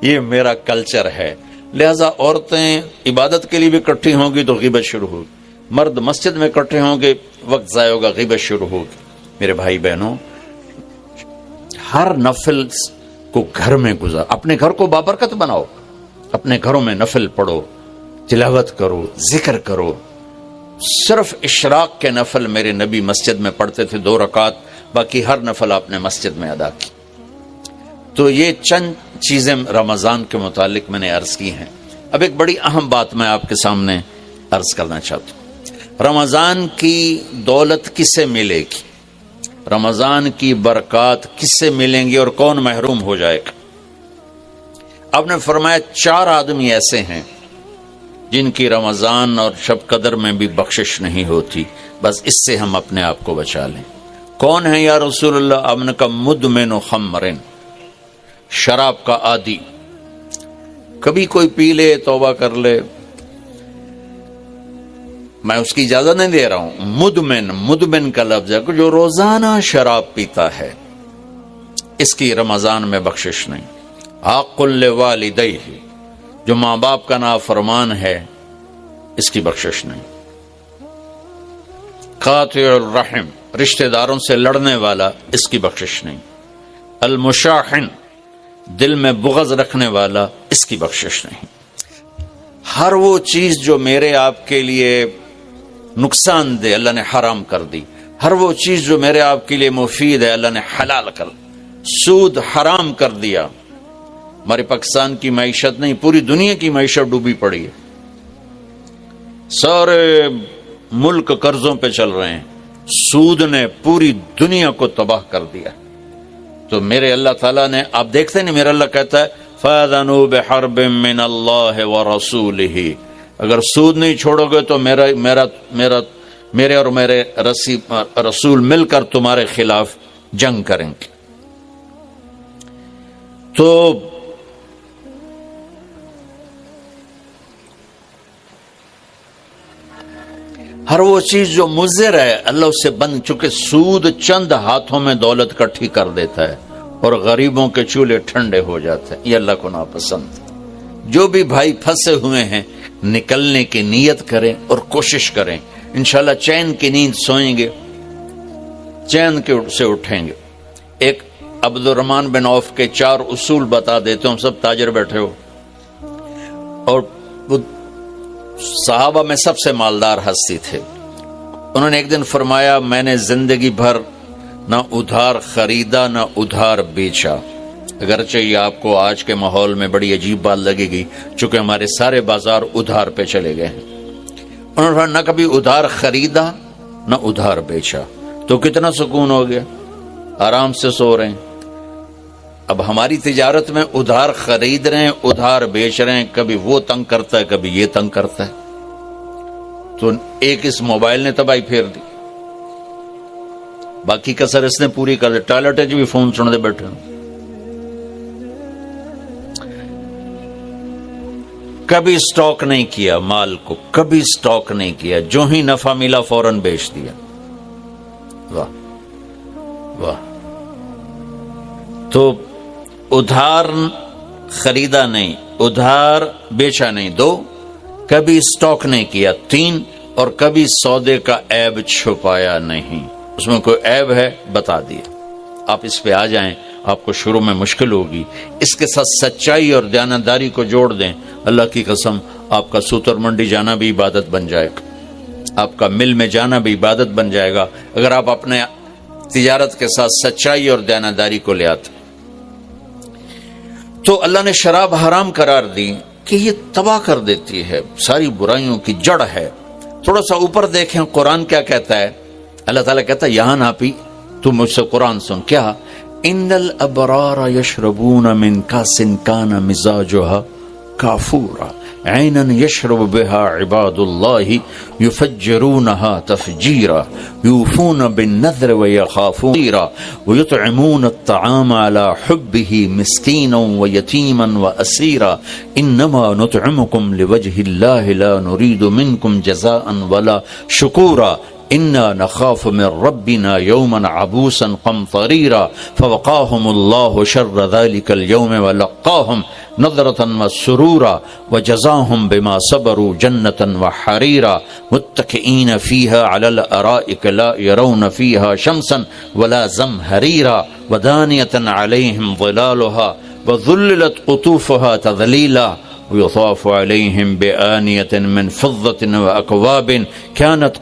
یہ میرا کلچر ہے. لہذا عورتیں عبادت کے لیے بھی اکٹھی ہوں گی تو غیبت شروع ہوگی، مرد مسجد میں اکٹھے ہوں گے وقت ضائع ہوگا، غیبت شروع ہوگی. میرے بھائی بہنوں، ہر نفل کو گھر میں گزار. اپنے گھر کو بابرکت بناؤ، اپنے گھروں میں نفل پڑھو، تلاوت کرو، ذکر کرو. صرف اشراق کے نفل میرے نبی مسجد میں پڑھتے تھے 2 رکعت، باقی ہر نفل آپ نے مسجد میں ادا کی. تو یہ چند چیزیں رمضان کے متعلق میں نے عرض کی ہیں. اب ایک بڑی اہم بات میں آپ کے سامنے عرض کرنا چاہتا ہوں. رمضان کی دولت کس سے ملے گی؟ رمضان کی برکات کس سے ملیں گی اور کون محروم ہو جائے گا؟ آپ نے فرمایا 4 آدمی ایسے ہیں جن کی رمضان اور شب قدر میں بھی بخشش نہیں ہوتی، بس اس سے ہم اپنے آپ کو بچا لیں۔ کون ہے یا رسول اللہ؟ آپ نے کہا مدمن خمرن، شراب کا عادی۔ کبھی کوئی پی لے توبہ کر لے، میں اس کی اجازت نہیں دے رہا ہوں۔ مدمن کا لفظ ہے کہ جو روزانہ شراب پیتا ہے، اس کی رمضان میں بخشش نہیں۔ عاق لوالدیہ، جو ماں باپ کا نافرمان ہے، اس کی بخشش نہیں۔ قاطع الرحم، رشتہ داروں سے لڑنے والا، اس کی بخشش نہیں۔ المشاحن، دل میں بغض رکھنے والا، اس کی بخشش نہیں۔ ہر وہ چیز جو میرے آپ کے لیے نقصان دے، اللہ نے حرام کر دی۔ ہر وہ چیز جو میرے آپ کے لیے مفید ہے، اللہ نے حلال کر دی۔ سود حرام کر دیا۔ ہمارے پاکستان کی معیشت نہیں، پوری دنیا کی معیشت ڈوبی پڑی ہے، سارے ملک قرضوں پہ چل رہے ہیں، سود نے پوری دنیا کو تباہ کر دیا۔ تو میرے اللہ تعالیٰ نے، آپ دیکھتے نہیں، میرا اللہ کہتا ہے فَأَذَنُوا بِحَرْبٍ مِّنَ اللَّهِ وَرَسُولِهِ، اگر سود نہیں چھوڑو گے تو میرے اور میرے رسول مل کر تمہارے خلاف جنگ کریں گے۔ تو ہر وہ چیز جو مضر ہے، اللہ اس سے بند، چونکہ سود چند ہاتھوں میں دولت کٹھی کر دیتا ہے اور غریبوں کے چولہے ٹھنڈے ہو جاتے ہیں، یہ اللہ کو ناپسند۔ جو بھی بھائی پھنسے ہوئے ہیں، نکلنے کی نیت کریں اور کوشش کریں، انشاءاللہ چین کی نیند سوئیں گے، چین کے سے اٹھیں گے۔ ایک عبد الرحمن بن عوف کے 4 اصول بتا دیتے ہوں، سب تاجر بیٹھے ہو، اور وہ صحابہ میں سب سے مالدار ہستی تھے۔ انہوں نے ایک دن فرمایا، میں نے زندگی بھر نہ ادھار خریدا نہ ادھار بیچا۔ اگرچہ یہ آپ کو آج کے ماحول میں بڑی عجیب بات لگے گی، چونکہ ہمارے سارے بازار ادھار پہ چلے گئے ہیں۔ انہوں نے فرمایا، نہ کبھی ادھار خریدا نہ ادھار بیچا، تو کتنا سکون ہو گیا، آرام سے سو رہے ہیں۔ اب ہماری تجارت میں ادھار خرید رہے ہیں، ادھار بیچ رہے ہیں، کبھی وہ تنگ کرتا ہے، کبھی یہ تنگ کرتا ہے، تو ایک اس موبائل نے تباہی پھیر دی، باقی کسر اس نے پوری کر دی۔ ٹوائلٹ بھی فون سن دے بیٹھے ہیں۔ کبھی سٹاک نہیں کیا مال کو، کبھی سٹاک نہیں کیا، جو ہی نفع ملا فوراً بیچ دیا۔ واہ واہ۔ تو ادھار خریدا نہیں، ادھار بیچا نہیں، 2، کبھی سٹاک نہیں کیا، 3، اور کبھی سودے کا عیب چھپایا نہیں۔ اس میں کوئی عیب ہے بتا دیا، آپ اس پہ آ جائیں، آپ کو شروع میں مشکل ہوگی، اس کے ساتھ سچائی اور دیانتداری کو جوڑ دیں، اللہ کی قسم آپ کا سوتر منڈی جانا بھی عبادت بن جائے گا، آپ کا مل میں جانا بھی عبادت بن جائے گا، اگر آپ اپنے تجارت کے ساتھ سچائی اور دیانتداری کو لے آتے۔ تو اللہ نے شراب حرام قرار دی کہ یہ تباہ کر دیتی ہے، ساری برائیوں کی جڑ ہے۔ تھوڑا سا اوپر دیکھیں قرآن کیا کہتا ہے، اللہ تعالیٰ کہتا ہے یہاں نہ پی، تو مجھ سے قرآن سن، کیا ان الابرار یشربون من کاس کان مزاجها کافورا عینا یشرب بها عباد اللہ یفجرونها تفجیرا یوفون بالنذر ویخافون ویطعمون الطعام على حبه مسکینا ویتیما واسیرا انما نطعمکم لوجه اللہ لا نرید منکم جزاء ولا شکورا إنا نخاف من ربنا يوما عبوسا قمطريرا فوقاهم الله شر ذلك اليوم ولقاهم نظرة وسرورا وجزاهم بما صبروا جنة وحريرا متكئين فيها على الأرائك لا يرون فيها شمسا ولا زمهريرا ودانية عليهم ظلالها وذللت قطوفها تذليلا ويطاف عليهم بآنية من فضة وأكواب كانت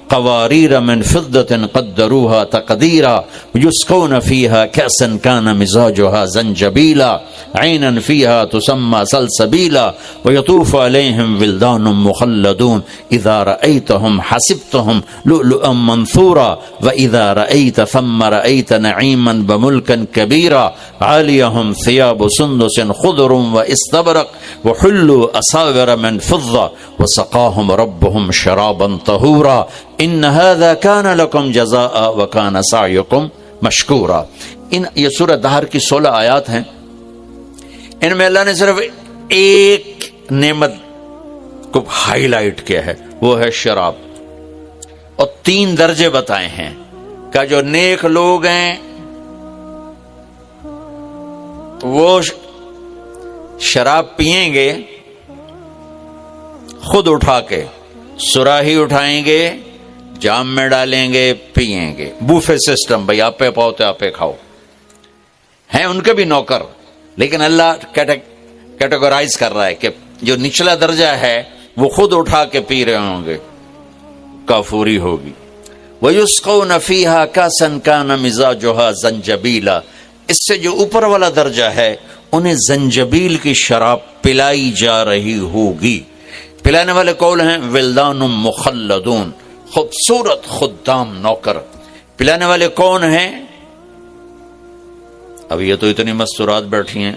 قوارير من فضة قدروها تقديرا يسقون فيها كأسا كان مزاجها زنجبيلا عينا فيها تسمى سلسبيلا ويطوف عليهم ولدان مخلدون إذا رأيتهم حسبتهم لؤلؤا منثورا وإذا رأيت ثم رأيت نعيما بملكا كبيرا عاليهم ثياب سندس خضر واستبرق وحلوا اساور من فضة وسقاهم ربهم شرابا طهورا ان هذا كان لكم جزاء وكان سعيكم مشکورا. یہ سورہ دہر کی 16 آیات ہیں. ان میں اللہ نے صرف ایک نعمت کو ہائی لائٹ کیا ہے، وہ ہے شراب، اور 3 درجے بتائے ہیں کہ جو نیک لوگ ہیں وہ شراب پئیں گے، خود اٹھا کے سراہی اٹھائیں گے، جام میں ڈالیں گے، پئیں گے. بوفے سسٹم، بھئی آپ پہ پاؤتے آپ پہ کھاؤ. ہیں ان کے بھی نوکر، لیکن اللہ کیٹیگرائز کر رہا ہے کہ جو نچلا درجہ ہے وہ خود اٹھا کے پی رہے ہوں گے، کافوری ہوگی. وَيُسْقَوْنَ فِيهَا كَأْسًا كَانَ مِزَاجُهَا زَنجَبِيلًا. اس سے جو اوپر والا درجہ ہے انہیں زنجبیل کی شراب پلائی جا رہی ہوگی. پلانے والے قول ہیں ولدان مخلدون، خوبصورت خدام نوکر. پلانے والے کون ہیں؟ اب یہ تو اتنی مستورات بیٹھی ہیں،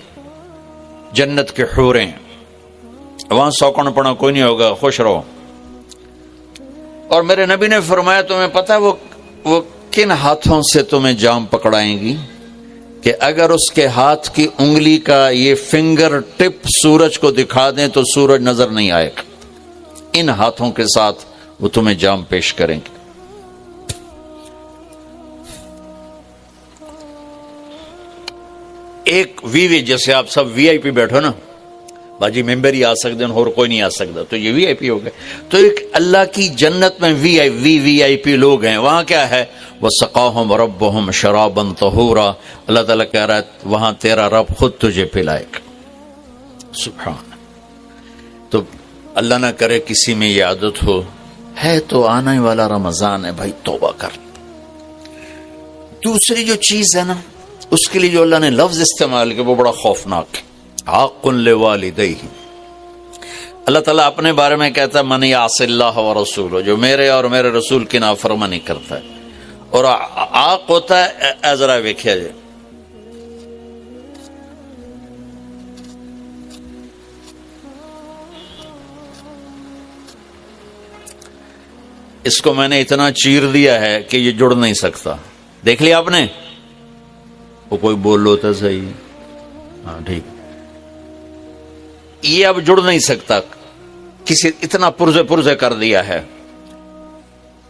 جنت کے حوریں، وہاں سوکن پڑا کوئی نہیں ہوگا، خوش رہو. اور میرے نبی نے فرمایا تمہیں پتہ وہ کن ہاتھوں سے تمہیں جام پکڑائیں گی کہ اگر اس کے ہاتھ کی انگلی کا یہ فنگر ٹپ سورج کو دکھا دیں تو سورج نظر نہیں آئے گا. ان ہاتھوں کے ساتھ وہ تمہیں جام پیش کریں گے. ایک وی جیسے آپ سب وی آئی پی بیٹھو نا، باجی ممبر ہی آ سکتے ہیں اور کوئی نہیں آ سکتا، تو یہ وی آئی پی ہو گئے. تو ایک اللہ کی جنت میں وی آئی پی لوگ ہیں. وہاں کیا ہے؟ وَسَقَاهُمْ رَبُّهُمْ شَرَابًا طَهُورًا. اللہ تعالیٰ کہہ رہا ہے وہاں تیرا رب خود تجھے پلائے گا. سبحان. تو اللہ نہ کرے کسی میں یہ عادت ہو، ہے تو آنے والا رمضان ہے بھائی، توبہ کر. دوسری جو چیز ہے نا، اس کے لیے جو اللہ نے لفظ استعمال کیا وہ بڑا خوفناک ہے. حق لوالدیہ. اللہ تعالیٰ اپنے بارے میں کہتا ہے من یعص اللہ ورسولہ، جو میرے اور میرے رسول کی نافرمانی کرتا ہے. اور عاق ہوتا ہے ذرا ویکھیا جائے، اس کو میں نے اتنا چیر دیا ہے کہ یہ جڑ نہیں سکتا. دیکھ لیا آپ نے؟ وہ کوئی بول لو تو صحیح، ہاں ٹھیک. یہ اب جڑ نہیں سکتا، کسی اتنا پرزے کر دیا ہے.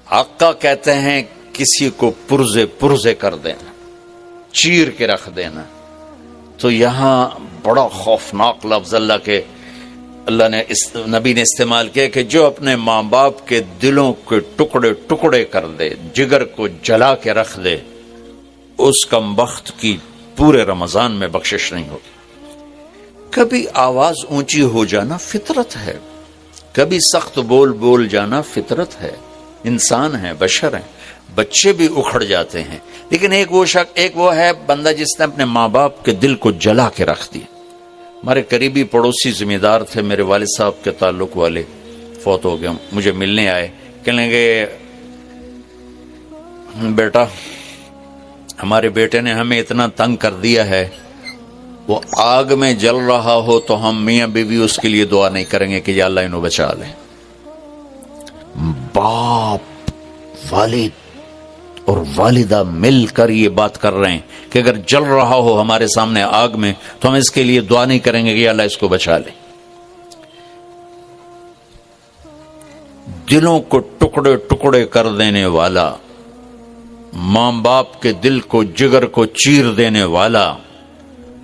آقا کہتے ہیں کسی کو پرزے کر دینا، چیر کے رکھ دینا. تو یہاں بڑا خوفناک لفظ اللہ نے نبی نے استعمال کیا کہ جو اپنے ماں باپ کے دلوں کے ٹکڑے کر دے، جگر کو جلا کے رکھ دے، اس کم بخت کی پورے رمضان میں بخشش نہیں ہوگی. کبھی آواز اونچی ہو جانا فطرت ہے، کبھی سخت بول جانا فطرت ہے. انسان ہیں، بشر ہیں، بچے بھی اکھڑ جاتے ہیں. لیکن ایک وہ ہے بندہ جس نے اپنے ماں باپ کے دل کو جلا کے رکھ دیا. ہمارے قریبی پڑوسی ذمہ دار تھے، میرے والد صاحب کے تعلق والے، فوت ہو گئے. مجھے ملنے آئے، کہنے لگے بیٹا ہمارے بیٹے نے ہمیں اتنا تنگ کر دیا ہے، وہ آگ میں جل رہا ہو تو ہم میاں بیوی اس کے لیے دعا نہیں کریں گے کہ یا اللہ انہوں بچا لے. باپ، والد اور والدہ مل کر یہ بات کر رہے ہیں کہ اگر جل رہا ہو ہمارے سامنے آگ میں تو ہم اس کے لیے دعا نہیں کریں گے کہ یا اللہ اس کو بچا لے. دلوں کو ٹکڑے کر دینے والا، ماں باپ کے دل کو، جگر کو چیر دینے والا،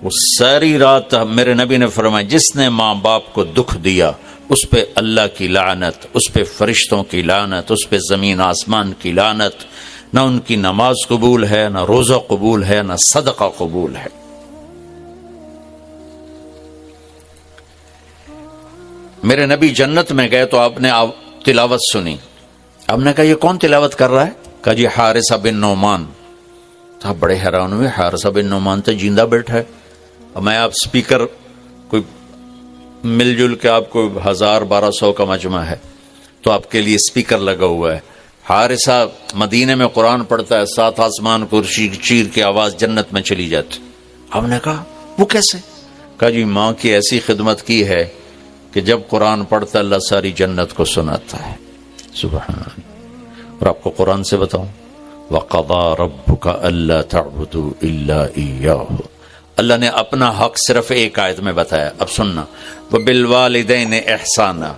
وہ ساری رات میرے نبی نے فرمایا جس نے ماں باپ کو دکھ دیا اس پہ اللہ کی لعنت، اس پہ فرشتوں کی لعنت، اس پہ زمین آسمان کی لعنت. نہ ان کی نماز قبول ہے، نہ روزہ قبول ہے، نہ صدقہ قبول ہے. میرے نبی جنت میں گئے تو آپ نے تلاوت سنی. آپ نے کہا یہ کون تلاوت کر رہا ہے؟ کہا جی حارثہ بن نعمان. تو آپ بڑے حیران ہوئے، حارثہ بن نعمان تو جیندہ بیٹھا ہے. میں آپ سپیکر کوئی مل جل کے آپ کو 1000-1200 کا مجمع ہے تو آپ کے لیے سپیکر لگا ہوا ہے. حارثہ مدینے میں قرآن پڑھتا ہے، 7 آسمان کو چیر کے آواز جنت میں چلی جاتی. ہم نے کہا وہ کیسے؟ کہا جی ماں کی ایسی خدمت کی ہے کہ جب قرآن پڑھتا اللہ ساری جنت کو سناتا ہے. سبحان اللہ. اور آپ کو قرآن سے بتاؤں، وَقَضَى رَبُّكَ أَلَّا تَعْبُدُوا إِلَّا إِيَّاهُ. اللہ نے اپنا حق صرف ایک آیت میں بتایا. اب سننا، وَبِالْوَالِدَيْنِ إِحْسَانًا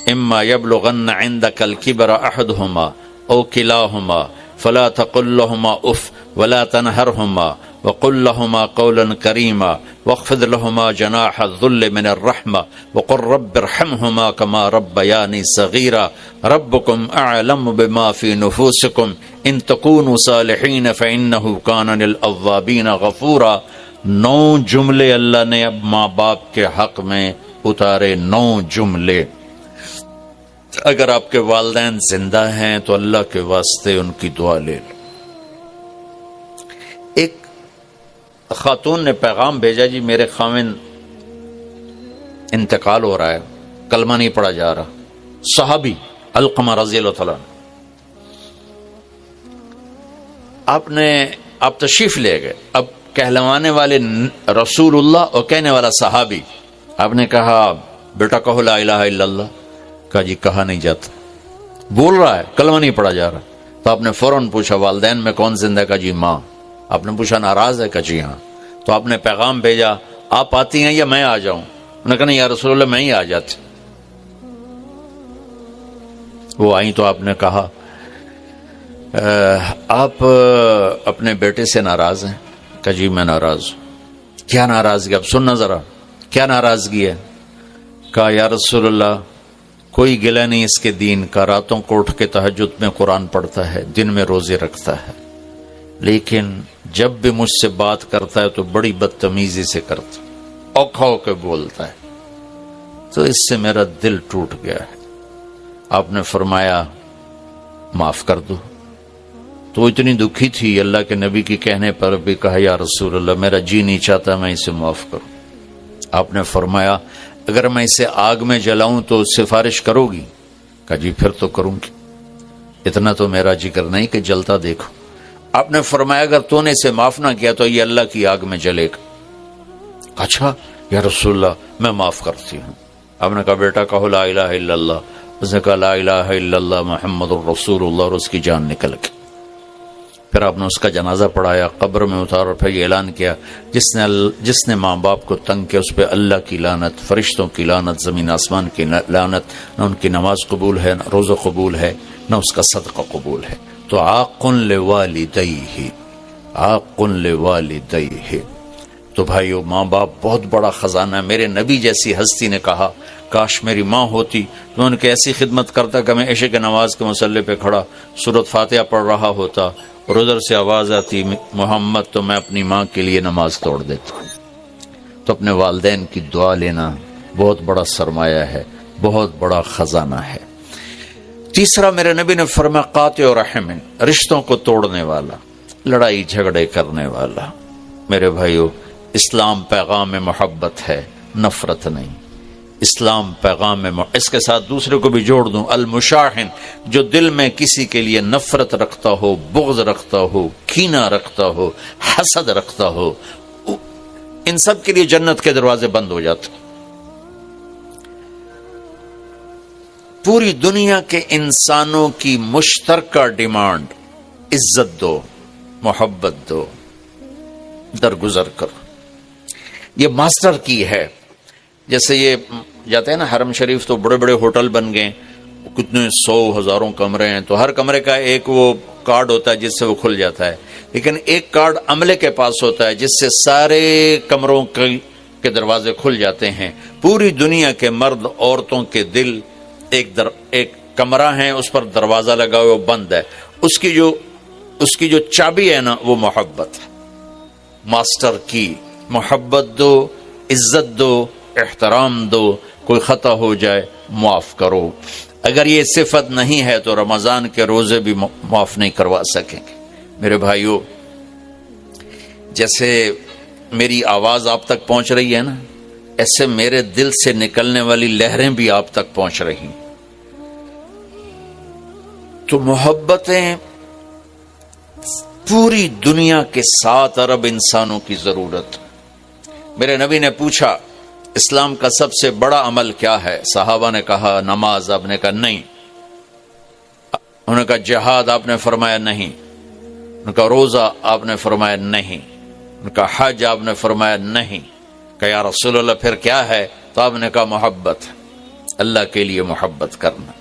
إِمَّا يَبْلُغَنَّ عِندَكَ الْكِبَرَ أَحَدُهُمَا أَوْ كِلَاهُمَا فَلَا تَقُل لَّهُمَا أُفٍّ وَلَا تَنْهَرْهُمَا وَقُل لَّهُمَا قَوْلًا كَرِيمًا وَاخْفِضْ لَهُمَا جَنَاحَ الذُّلِّ مِنَ الرَّحْمَةِ وَقُل رَّبِّ ارْحَمْهُمَا كَمَا رَبَّيَانِي صَغِيرًا رَبُّكُمْ أَعْلَمُ بِمَا فِي نُفُوسِكُمْ إِن تَكُونُوا صَالِحِينَ فَإِنَّهُ كَانَ لِلْأَوَّابِينَ غَفُورًا. 9 جملے اللہ نے اب ماں باپ کے حق میں اتارے. 9 جملے. اگر آپ کے والدین زندہ ہیں تو اللہ کے واسطے ان کی دعا لے لو. ایک خاتون نے پیغام بھیجا، جی میرے خاوند انتقال ہو رہا ہے، کلمہ نہیں پڑھا جا رہا. صحابی علقمہ رضی اللہ تعالیٰ. آپ تشریف لے گئے. اب کہلوانے والے رسول اللہ اور کہنے والا صحابی. آپ نے کہا بیٹا کہو لا الہ الا اللہ. کہا جی کہا نہیں جاتا، بول رہا ہے کلمہ نہیں پڑھا جا رہا. تو آپ نے فوراً پوچھا والدین میں کون زندہ ہے؟ کہا جی ماں. آپ نے پوچھا ناراض ہے؟ کہا جی ہاں. تو آپ نے پیغام بھیجا آپ آتی ہیں یا میں آ جاؤں؟ انہوں نے کہا نہیں یا رسول اللہ میں ہی آ جاتی. وہ آئیں تو آپ نے کہا آپ اپنے بیٹے سے ناراض ہیں؟ کہا جی میں ناراض ہوں. کیا ناراضگی؟ اب سننا ذرا کیا ناراضگی ہے. کہا یا رسول اللہ کوئی گلہ نہیں اس کے دین کا، راتوں کو اٹھ کے تہجد میں قرآن پڑھتا ہے، دن میں روزے رکھتا ہے، لیکن جب بھی مجھ سے بات کرتا ہے تو بڑی بدتمیزی سے کرتا، اوکھا ہو کے بولتا ہے، تو اس سے میرا دل ٹوٹ گیا ہے. آپ نے فرمایا معاف کر دو. تو اتنی دکھی تھی، اللہ کے نبی کے کہنے پر بھی کہا یا رسول اللہ میرا جی نہیں چاہتا میں اسے معاف کروں. آپ نے فرمایا اگر میں اسے آگ میں جلاؤں تو سفارش کرو گی؟ کہا جی پھر تو کروں گی، اتنا تو میرا جگر نہیں کہ جلتا دیکھو. آپ نے فرمایا اگر تو نے اسے معاف نہ کیا تو یہ اللہ کی آگ میں جلے گا. اچھا یا رسول اللہ میں معاف کرتی ہوں. آپ نے کہا بیٹا کہو لا الہ الا اللہ. اس نے کہا لا الہ الا اللہ محمد الرسول اللہ، اور اس کی جان نکل گئی. پھر آپ نے اس کا جنازہ پڑھایا، قبر میں اتارا، اور پھر یہ اعلان کیا جس نے ماں باپ کو تنگ کیا اس پہ اللہ کی لعنت، فرشتوں کی لعنت، زمین آسمان کی لعنت. نہ ان کی نماز قبول ہے، نہ روزہ قبول ہے، نہ اس کا صدقہ قبول ہے. تو عاق لوالدیہ. تو بھائیو ماں باپ بہت بڑا خزانہ ہے. میرے نبی جیسی ہستی نے کہا کاش میری ماں ہوتی تو ان کی ایسی خدمت کرتا کہ میں عشاء کی نماز کے مصلی پہ کھڑا سورۃ فاتحہ پڑھ رہا ہوتا اور ادھر سے آواز آتی محمد، تو میں اپنی ماں کے لیے نماز توڑ دیتا. تو اپنے والدین کی دعا لینا بہت بڑا سرمایہ ہے، بہت بڑا خزانہ ہے. تیسرا میرے نبی نے فرمایا قاطع رحم، رشتوں کو توڑنے والا، لڑائی جھگڑے کرنے والا. میرے بھائیو اسلام پیغام محبت ہے، نفرت نہیں. اسلام پیغام اس کے ساتھ دوسرے کو بھی جوڑ دوں، المشاحن، جو دل میں کسی کے لیے نفرت رکھتا ہو، بغض رکھتا ہو، کینہ رکھتا ہو، حسد رکھتا ہو، ان سب کے لیے جنت کے دروازے بند ہو جاتے. پوری دنیا کے انسانوں کی مشترکہ ڈیمانڈ عزت دو، محبت دو، درگزر کرو. یہ ماسٹر کی ہے. جیسے یہ جاتے ہیں نا حرم شریف تو بڑے بڑے ہوٹل بن گئے، کتنے 100 ہزاروں کمرے ہیں، تو ہر کمرے کا ایک وہ کارڈ ہوتا ہے جس سے وہ کھل جاتا ہے، لیکن ایک کارڈ عملے کے پاس ہوتا ہے جس سے سارے کمروں کے دروازے کھل جاتے ہیں. پوری دنیا کے مرد عورتوں کے دل ایک کمرہ ہے، اس پر دروازہ لگا ہوا بند ہے، اس کی جو چابی ہے نا وہ محبت ہے. ماسٹر کی محبت دو، عزت دو، احترام دو، کوئی خطا ہو جائے معاف کرو. اگر یہ صفت نہیں ہے تو رمضان کے روزے بھی معاف نہیں کروا سکیں گے. میرے بھائیو جیسے میری آواز آپ تک پہنچ رہی ہے نا، ایسے میرے دل سے نکلنے والی لہریں بھی آپ تک پہنچ رہی. تو محبتیں پوری دنیا کے 7 ارب انسانوں کی ضرورت. میرے نبی نے پوچھا اسلام کا سب سے بڑا عمل کیا ہے؟ صحابہ نے کہا نماز، آپ نے کہا نہیں. انہوں نے کہا جہاد، آپ نے فرمایا نہیں. انہوں نے کہا روزہ، آپ نے فرمایا نہیں. انہوں نے کہا حج، آپ نے فرمایا نہیں. کہ یا رسول اللہ پھر کیا ہے؟ تو آپ نے کہا محبت، اللہ کے لیے محبت کرنا.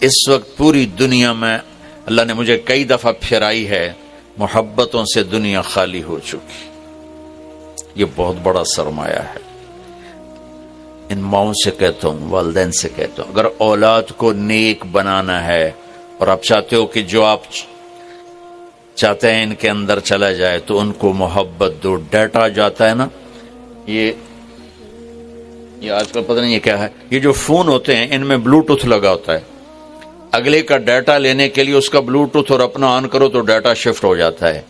اس وقت پوری دنیا میں اللہ نے مجھے کئی دفعہ پھرائی ہے، محبتوں سے دنیا خالی ہو چکی. یہ بہت بڑا سرمایہ ہے. ان ماؤں سے کہتا ہوں، والدین سے کہتا ہوں، اگر اولاد کو نیک بنانا ہے اور آپ چاہتے ہو کہ جو آپ چاہتے ہیں ان کے اندر چلا جائے تو ان کو محبت دو. ڈیٹا جاتا ہے نا، یہ آج کل پتہ نہیں یہ کیا ہے، یہ جو فون ہوتے ہیں ان میں بلوٹوتھ لگا ہوتا ہے. اگلے کا ڈیٹا لینے کے لیے اس کا بلوٹوتھ اور اپنا آن کرو تو ڈیٹا شفٹ ہو جاتا ہے.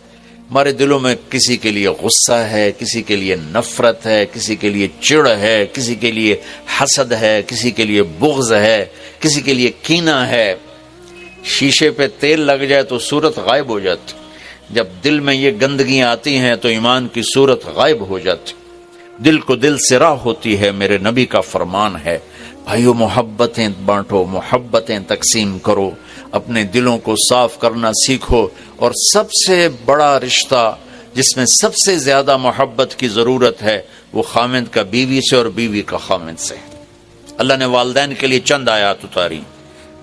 ہمارے دلوں میں کسی کے لیے غصہ ہے، کسی کے لیے نفرت ہے، کسی کے لیے چڑ ہے، کسی کے لیے حسد ہے، کسی کے لیے بغض ہے، کسی کے لیے کینہ ہے. شیشے پہ تیل لگ جائے تو صورت غائب ہو جاتی. جب دل میں یہ گندگیاں آتی ہیں تو ایمان کی صورت غائب ہو جاتی. دل کو دل سے راہ ہوتی ہے. میرے نبی کا فرمان ہے بھائیو محبتیں بانٹو، محبتیں تقسیم کرو، اپنے دلوں کو صاف کرنا سیکھو. اور سب سے بڑا رشتہ جس میں سب سے زیادہ محبت کی ضرورت ہے وہ خامند کا بیوی سے اور بیوی کا خامند سے. اللہ نے والدین کے لیے چند آیات اتاری،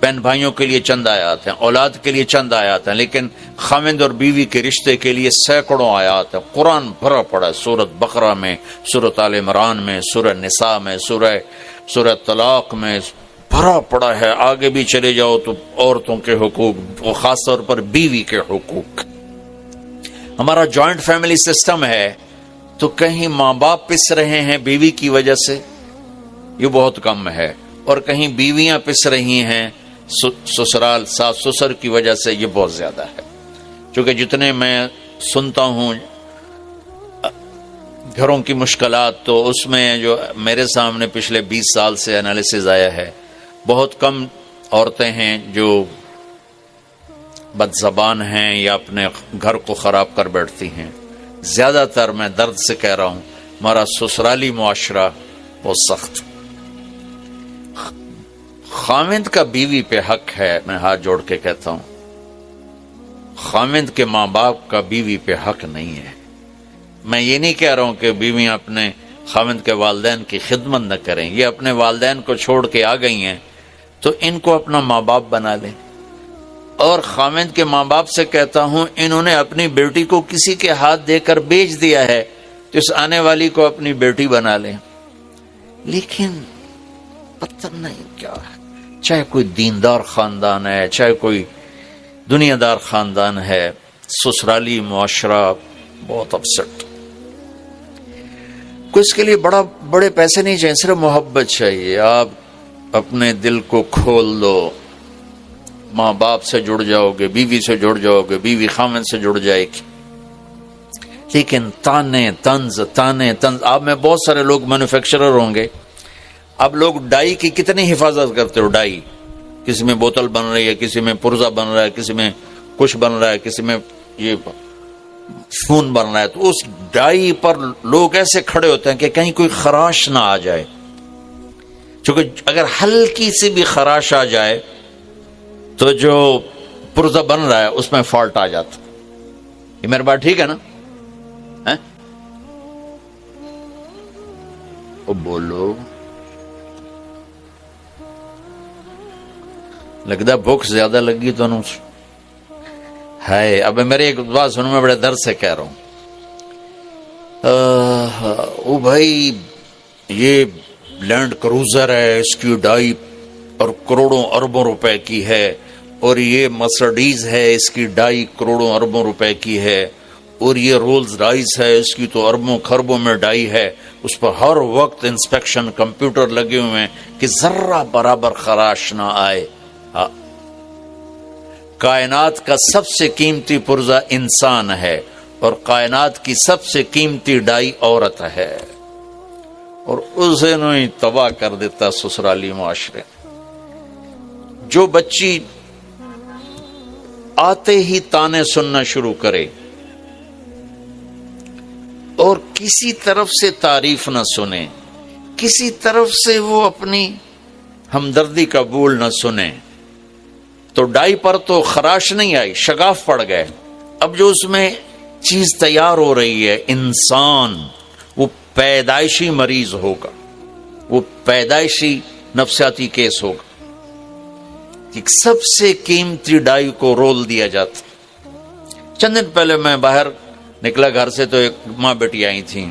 بہن بھائیوں کے لیے چند آیات ہیں، اولاد کے لیے چند آیات ہیں، لیکن خامند اور بیوی کے رشتے کے لیے سینکڑوں آیات ہیں. قرآن بھرا پڑا ہے، سورۃ بقرہ میں، سورۃ آل عمران میں، سورۃ نساء میں، سورۃ طلاق میں بھرا پڑا ہے. آگے بھی چلے جاؤ تو عورتوں کے حقوق، اور خاص طور پر بیوی کے حقوق. ہمارا جوائنٹ فیملی سسٹم ہے تو کہیں ماں باپ پس رہے ہیں بیوی کی وجہ سے، یہ بہت کم ہے، اور کہیں بیویاں پس رہی ہیں سسرال ساس سسر کی وجہ سے، یہ بہت زیادہ ہے. چونکہ جتنے میں سنتا ہوں گھروں کی مشکلات، تو اس میں جو میرے سامنے پچھلے 20 سال سے انالیسز آیا ہے، بہت کم عورتیں ہیں جو بد زبان ہیں یا اپنے گھر کو خراب کر بیٹھتی ہیں. زیادہ تر میں درد سے کہہ رہا ہوں ہمارا سسرالی معاشرہ بہت سخت. خامند کا بیوی پہ حق ہے، میں ہاتھ جوڑ کے کہتا ہوں، خامند کے ماں باپ کا بیوی پہ حق نہیں ہے. میں یہ نہیں کہہ رہا ہوں کہ بیویاں اپنے خامند کے والدین کی خدمت نہ کریں. یہ اپنے والدین کو چھوڑ کے آ گئی ہیں تو ان کو اپنا ماں باپ بنا لیں. اور خامند کے ماں باپ سے کہتا ہوں انہوں نے اپنی بیٹی کو کسی کے ہاتھ دے کر بیچ دیا ہے تو اس آنے والی کو اپنی بیٹی بنا لیں. لیکن پتہ نہیں کیا ہے، چاہے کوئی دیندار خاندان ہے، چاہے کوئی دنیا دار خاندان ہے، سسرالی معاشرہ بہت اپسٹ. کوئی اس کے لیے بڑے پیسے نہیں چاہیے، صرف محبت چاہیے. آپ اپنے دل کو کھول دو، ماں باپ سے جڑ جاؤ گے، بیوی سے جڑ جاؤ گے، بیوی خامن سے جڑ جائے گی. لیکن تانے طنز آپ میں بہت سارے لوگ مینوفیکچرر ہوں گے. اب لوگ ڈائی کی کتنی حفاظت کرتے ہو. ڈائی کسی میں بوتل بن رہی ہے، کسی میں پرزا بن رہا ہے، کسی میں کچھ بن رہا ہے، کسی میں یہ فون بن رہا ہے، تو اس ڈائی پر لوگ ایسے کھڑے ہوتے ہیں کہ کہیں کوئی خراش نہ آ جائے. چونکہ اگر ہلکی سی بھی خراش آ جائے تو جو پرزا بن رہا ہے اس میں فالٹ آ جاتا. یہ میری بات ٹھیک ہے نا؟ وہ بولو، لگتا بھوک زیادہ لگی تو ہے. اب میرے ایک بات سنو، میں بڑے درد سے کہہ رہا ہوں. او بھائی، یہ لینڈ کروزر ہے، اس کی ڈائی اور کروڑوں اربوں روپے کی ہے، اور یہ مرسڈیز ہے، اس کی ڈائی کروڑوں اربوں روپے کی ہے، اور یہ رولز رائس ہے، اس کی تو اربوں خربوں میں ڈائی ہے. اس پر ہر وقت انسپیکشن کمپیوٹر لگے ہوئے ہیں کہ ذرہ برابر خراش نہ آئے. کائنات کا سب سے قیمتی پرزا انسان ہے، اور کائنات کی سب سے قیمتی ڈائی عورت ہے، اور اسے نہیں تباہ کر دیتا سسرالی معاشرے. جو بچی آتے ہی تانے سننا شروع کرے اور کسی طرف سے تعریف نہ سنیں، کسی طرف سے وہ اپنی ہمدردی کا بول نہ سنیں، تو ڈائی پر تو خراش نہیں آئی، شگاف پڑ گئے۔ اب جو اس میں چیز تیار ہو رہی ہے، انسان وہ پیدائشی مریض ہوگا، وہ پیدائشی نفسیاتی کیس ہوگا کہ سب سے قیمتی ڈائی کو رول دیا جاتا۔ چند دن پہلے میں باہر نکلا گھر سے، تو ایک ماں بیٹی آئی تھیں،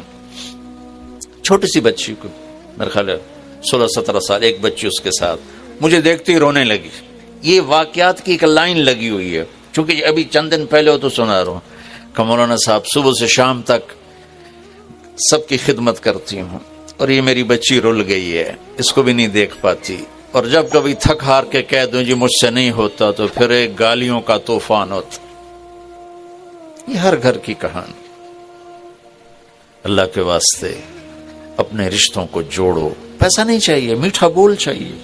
چھوٹی سی بچی کو، میرے خیال ہے 16-17 سال، ایک بچی اس کے ساتھ، مجھے دیکھتے ہی رونے لگی۔ یہ واقعات کی ایک لائن لگی ہوئی ہے، چونکہ ابھی چند دن پہلے ہو تو سنا رہا ہوں کہ مولانا صاحب صبح سے شام تک سب کی خدمت کرتی ہوں، اور یہ میری بچی رل گئی ہے، اس کو بھی نہیں دیکھ پاتی، اور جب کبھی تھک ہار کے کہہ دوں جی مجھ سے نہیں ہوتا، تو پھر ایک گالیوں کا طوفان ہوتا۔ یہ ہر گھر کی کہانی۔ اللہ کے واسطے اپنے رشتوں کو جوڑو، پیسہ نہیں چاہیے، میٹھا بول چاہیے۔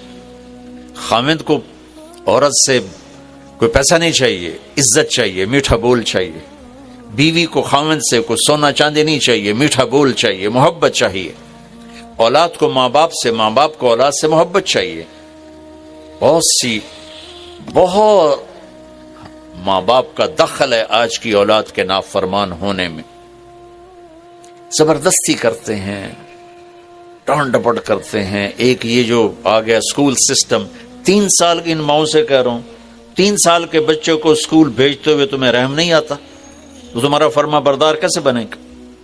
خاوند کو عورت سے کوئی پیسہ نہیں چاہیے، عزت چاہیے، میٹھا بول چاہیے۔ بیوی کو خاوند سے کوئی سونا چاندی نہیں چاہیے، میٹھا بول چاہیے، محبت چاہیے۔ اولاد کو ماں باپ سے، ماں باپ کو اولاد سے محبت چاہیے۔ بہت ماں باپ کا دخل ہے آج کی اولاد کے نافرمان ہونے میں، زبردستی کرتے ہیں، ڈانٹ ڈپٹ کرتے ہیں۔ ایک یہ جو آ گیا اسکول سسٹم، 3 سال کی ان ماؤں سے کہہ رہا ہوں، 3 سال کے بچے کو اسکول بھیجتے ہوئے تمہیں رحم نہیں آتا؟ وہ تمہارا فرما بردار کیسے بنے گا؟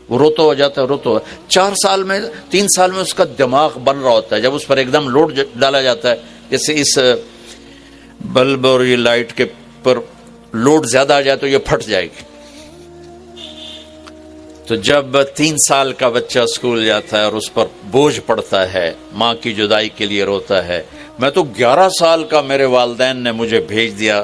وہ روتا ہو جاتا ہے، روتا ہو۔ 4 سال میں، 3 سال میں اس کا دماغ بن رہا ہوتا ہے، جب اس پر ایک دم لوڈ ڈالا جاتا ہے، جیسے اس بلب اور یہ لائٹ کے پر لوڈ زیادہ آ جائے تو یہ پھٹ جائے گی۔ تو جب 3 سال کا بچہ اسکول جاتا ہے اور اس پر بوجھ پڑتا ہے، ماں کی جدائی کے لیے روتا ہے۔ میں تو 11 سال کا، میرے والدین نے مجھے بھیج دیا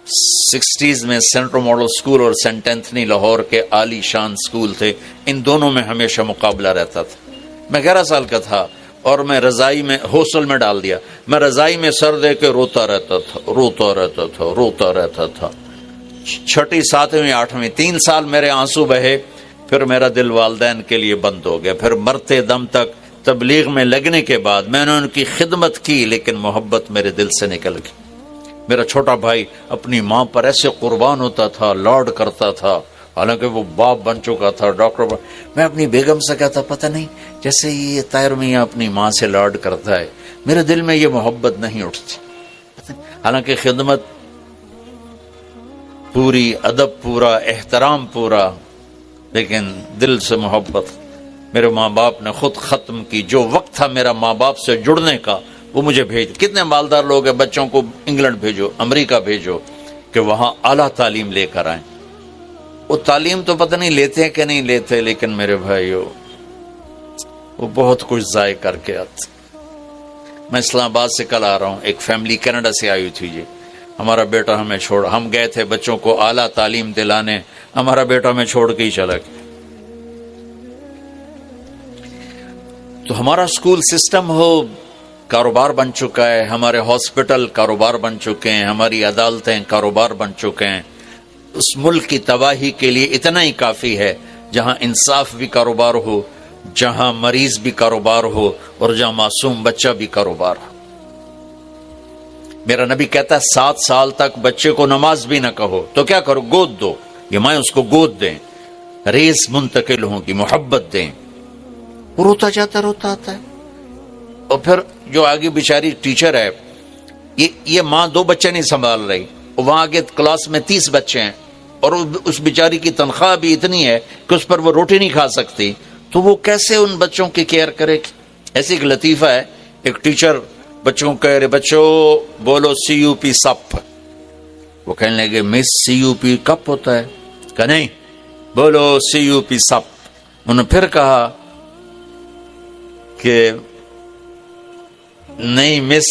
60s میں سینٹرل ماڈل اسکول اور سینٹ اینتھنی لاہور کے عالی شان اسکول تھے، ان دونوں میں ہمیشہ مقابلہ رہتا تھا۔ میں 11 سال کا تھا اور میں رضائی میں، ہاسٹل میں ڈال دیا، میں رضائی میں سر دے کے روتا رہتا تھا۔ 6ٹی 7ویں 8ویں 3 سال میرے آنسو بہے، پھر میرا دل والدین کے لیے بند ہو گیا۔ پھر مرتے دم تک تبلیغ میں لگنے کے بعد میں نے ان کی خدمت کی، لیکن محبت میرے دل سے نکل گئی۔ میرا چھوٹا بھائی اپنی ماں پر ایسے قربان ہوتا تھا، لاڈ کرتا تھا، حالانکہ وہ باپ بن چکا تھا، ڈاکٹر۔ میں اپنی بیگم سے کہتا، پتہ نہیں جیسے یہ طاہر میاں اپنی ماں سے لاڈ کرتا ہے، میرے دل میں یہ محبت نہیں اٹھتی۔ حالانکہ خدمت پوری، ادب پورا، احترام پورا، لیکن دل سے محبت میرے ماں باپ نے خود ختم کی۔ جو وقت تھا میرا ماں باپ سے جڑنے کا، وہ مجھے بھیج۔ کتنے مالدار لوگ ہیں، بچوں کو انگلینڈ بھیجو، امریکہ بھیجو کہ وہاں اعلیٰ تعلیم لے کر آئیں۔ وہ تعلیم تو پتہ نہیں لیتے ہیں کہ نہیں لیتے، لیکن میرے بھائیو وہ بہت کچھ ضائع کر کے آتے۔ میں اسلام آباد سے کل آ رہا ہوں، ایک فیملی کینیڈا سے آئی تھی جی، ہمارا بیٹا ہمیں چھوڑ، ہم گئے تھے بچوں کو اعلیٰ تعلیم دلانے، ہمارا بیٹا ہمیں چھوڑ کے ہی چلا گیا۔ تو ہمارا اسکول سسٹم ہو کاروبار بن چکا ہے، ہمارے ہاسپٹل کاروبار بن چکے ہیں، ہماری عدالتیں کاروبار بن چکے ہیں۔ اس ملک کی تباہی کے لیے اتنا ہی کافی ہے، جہاں انصاف بھی کاروبار ہو، جہاں مریض بھی کاروبار ہو، اور جہاں معصوم بچہ بھی کاروبار ہو۔ میرا نبی کہتا ہے 7 سال تک بچے کو نماز بھی نہ کہو تو کیا کرو؟ گود دو، یہ مائیں اس کو گود دیں، ریس منتقل ہوں کی محبت دیں۔ وہ روتا جاتا، روتا آتا ہے۔ اور پھر جو آگے بیچاری ٹیچر ہے، یہ ماں 2 بچے نہیں سنبھال رہی، وہاں آگے کلاس میں 30 بچے ہیں، اور اس بیچاری کی تنخواہ بھی اتنی ہے کہ اس پر وہ روٹی نہیں کھا سکتی، تو وہ کیسے ان بچوں کی کیئر کرے گی؟ ایسی ایک لطیفہ ہے، ایک ٹیچر بچوں کو کہہ رہے، بچوں بولو CUP سپ۔ وہ کہنے لگے مس CUP کپ ہوتا ہے؟ کہ نہیں، بولو CUP سپ۔ انہوں نے پھر کہا کہ نہیں مس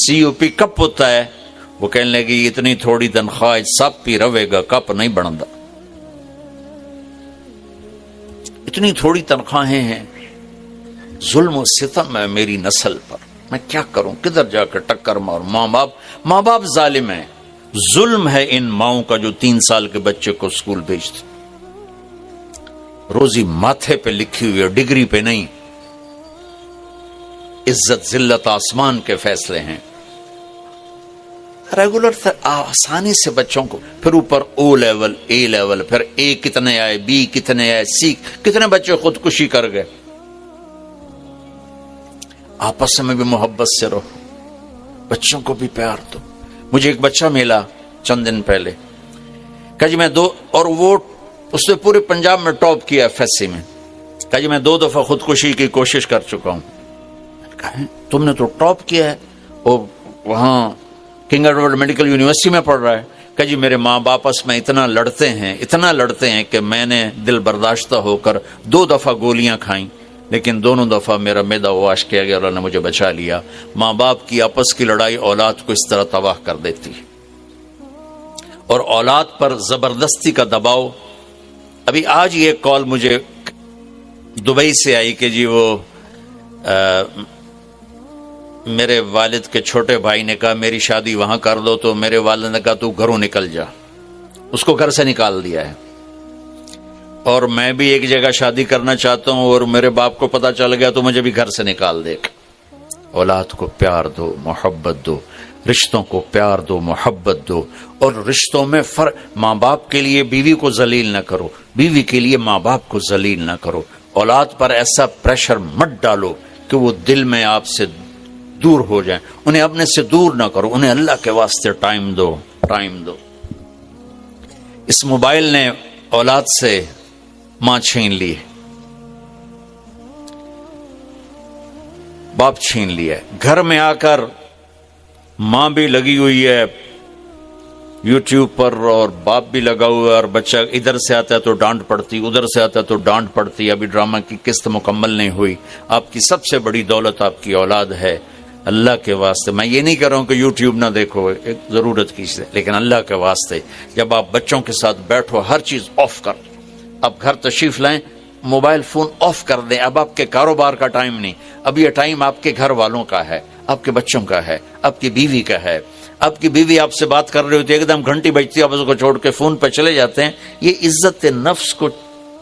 CUP کپ ہوتا ہے۔ وہ کہنے لگی اتنی تھوڑی تنخواہ سپ ہی رہے گا، کپ نہیں بنتا۔ اتنی تھوڑی تنخواہیں ہیں، ظلم و ستم ہے میری نسل پر، میں کیا کروں، کدھر جا کر ٹکر مار؟ ماں باپ ظالم ہیں، ظلم ہے ان ماؤں کا جو 3 سال کے بچے کو اسکول بھیجتے۔ روزی ماتھے پہ لکھی ہوئی ہے، ڈگری پہ نہیں. عزت ذلت آسمان کے فیصلے ہیں. ریگولر آسانی سے بچوں کو، پھر اوپر او لیول اے لیول، پھر اے کتنے آئے، بی کتنے آئے، سی. کتنے بچے خودکشی کر گئے. آپس میں بھی محبت سے رہو، بچوں کو بھی پیار دو. مجھے ایک بچہ ملا چند دن پہلے، کہ جی میں اور وہ اس نے پورے پنجاب میں ٹاپ کیا ایف ایس سی میں. کہ جی میں 2 دفعہ خودکشی کی کوشش کر چکا ہوں. تم نے تو ٹاپ کیا ہے، وہ وہاں کنگ ایڈورڈ میڈیکل یونیورسٹی میں پڑھ رہا ہے. کہ جی میرے ماں باپ آپس میں اتنا لڑتے ہیں کہ میں نے دل برداشتہ ہو کر 2 دفعہ گولیاں کھائیں، لیکن دونوں دفعہ میرا معدہ واش کیا گیا، اللہ نے مجھے بچا لیا. ماں باپ کی آپس کی لڑائی اولاد کو اس طرح تباہ کر دیتی ہے، اور اولاد پر زبردستی کا دباؤ. ابھی آج یہ کال مجھے دبئی سے آئی کہ جی وہ میرے والد کے چھوٹے بھائی نے کہا میری شادی وہاں کر دو، تو میرے والد نے کہا تو گھروں نکل جا. اس کو گھر سے نکال دیا ہے. اور میں بھی ایک جگہ شادی کرنا چاہتا ہوں، اور میرے باپ کو پتا چل گیا تو مجھے بھی گھر سے نکال دے. اولاد کو پیار دو، محبت دو، رشتوں کو پیار دو، محبت دو. اور رشتوں میں فرق، ماں باپ کے لیے بیوی کو ذلیل نہ کرو، بیوی کے لیے ماں باپ کو ذلیل نہ کرو. اولاد پر ایسا پریشر مت ڈالو کہ وہ دل میں آپ سے دور ہو جائیں. انہیں اپنے سے دور نہ کرو، انہیں اللہ کے واسطے ٹائم دو. اس موبائل نے اولاد سے ماں چھین لی، باپ چھین لیا. گھر میں آ کر ماں بھی لگی ہوئی ہے یوٹیوب پر، اور باپ بھی لگا ہوا ہے، اور بچہ ادھر سے آتا ہے تو ڈانٹ پڑتی، ادھر سے آتا ہے تو ڈانٹ پڑتی. ابھی ڈرامہ کی قسط مکمل نہیں ہوئی. آپ کی سب سے بڑی دولت آپ کی اولاد ہے. اللہ کے واسطے میں یہ نہیں کہہ رہا ہوں کہ یوٹیوب نہ دیکھو، ایک ضرورت کی چیز ہے، لیکن اللہ کے واسطے جب آپ بچوں کے ساتھ بیٹھو ہر چیز آف کر. اب گھر تشریف لائیں، موبائل فون آف کر دیں. اب آپ کے کاروبار کا ٹائم نہیں، اب یہ ٹائم آپ کے گھر والوں کا ہے، آپ کے بچوں کا ہے، آپ کی بیوی کا ہے. آپ کی بیوی آپ سے بات کر رہی ہوتی ہے، ایک دم گھنٹی بجتی ہے، آپ اس کو چھوڑ کے فون پہ چلے جاتے ہیں. یہ عزت نفس کو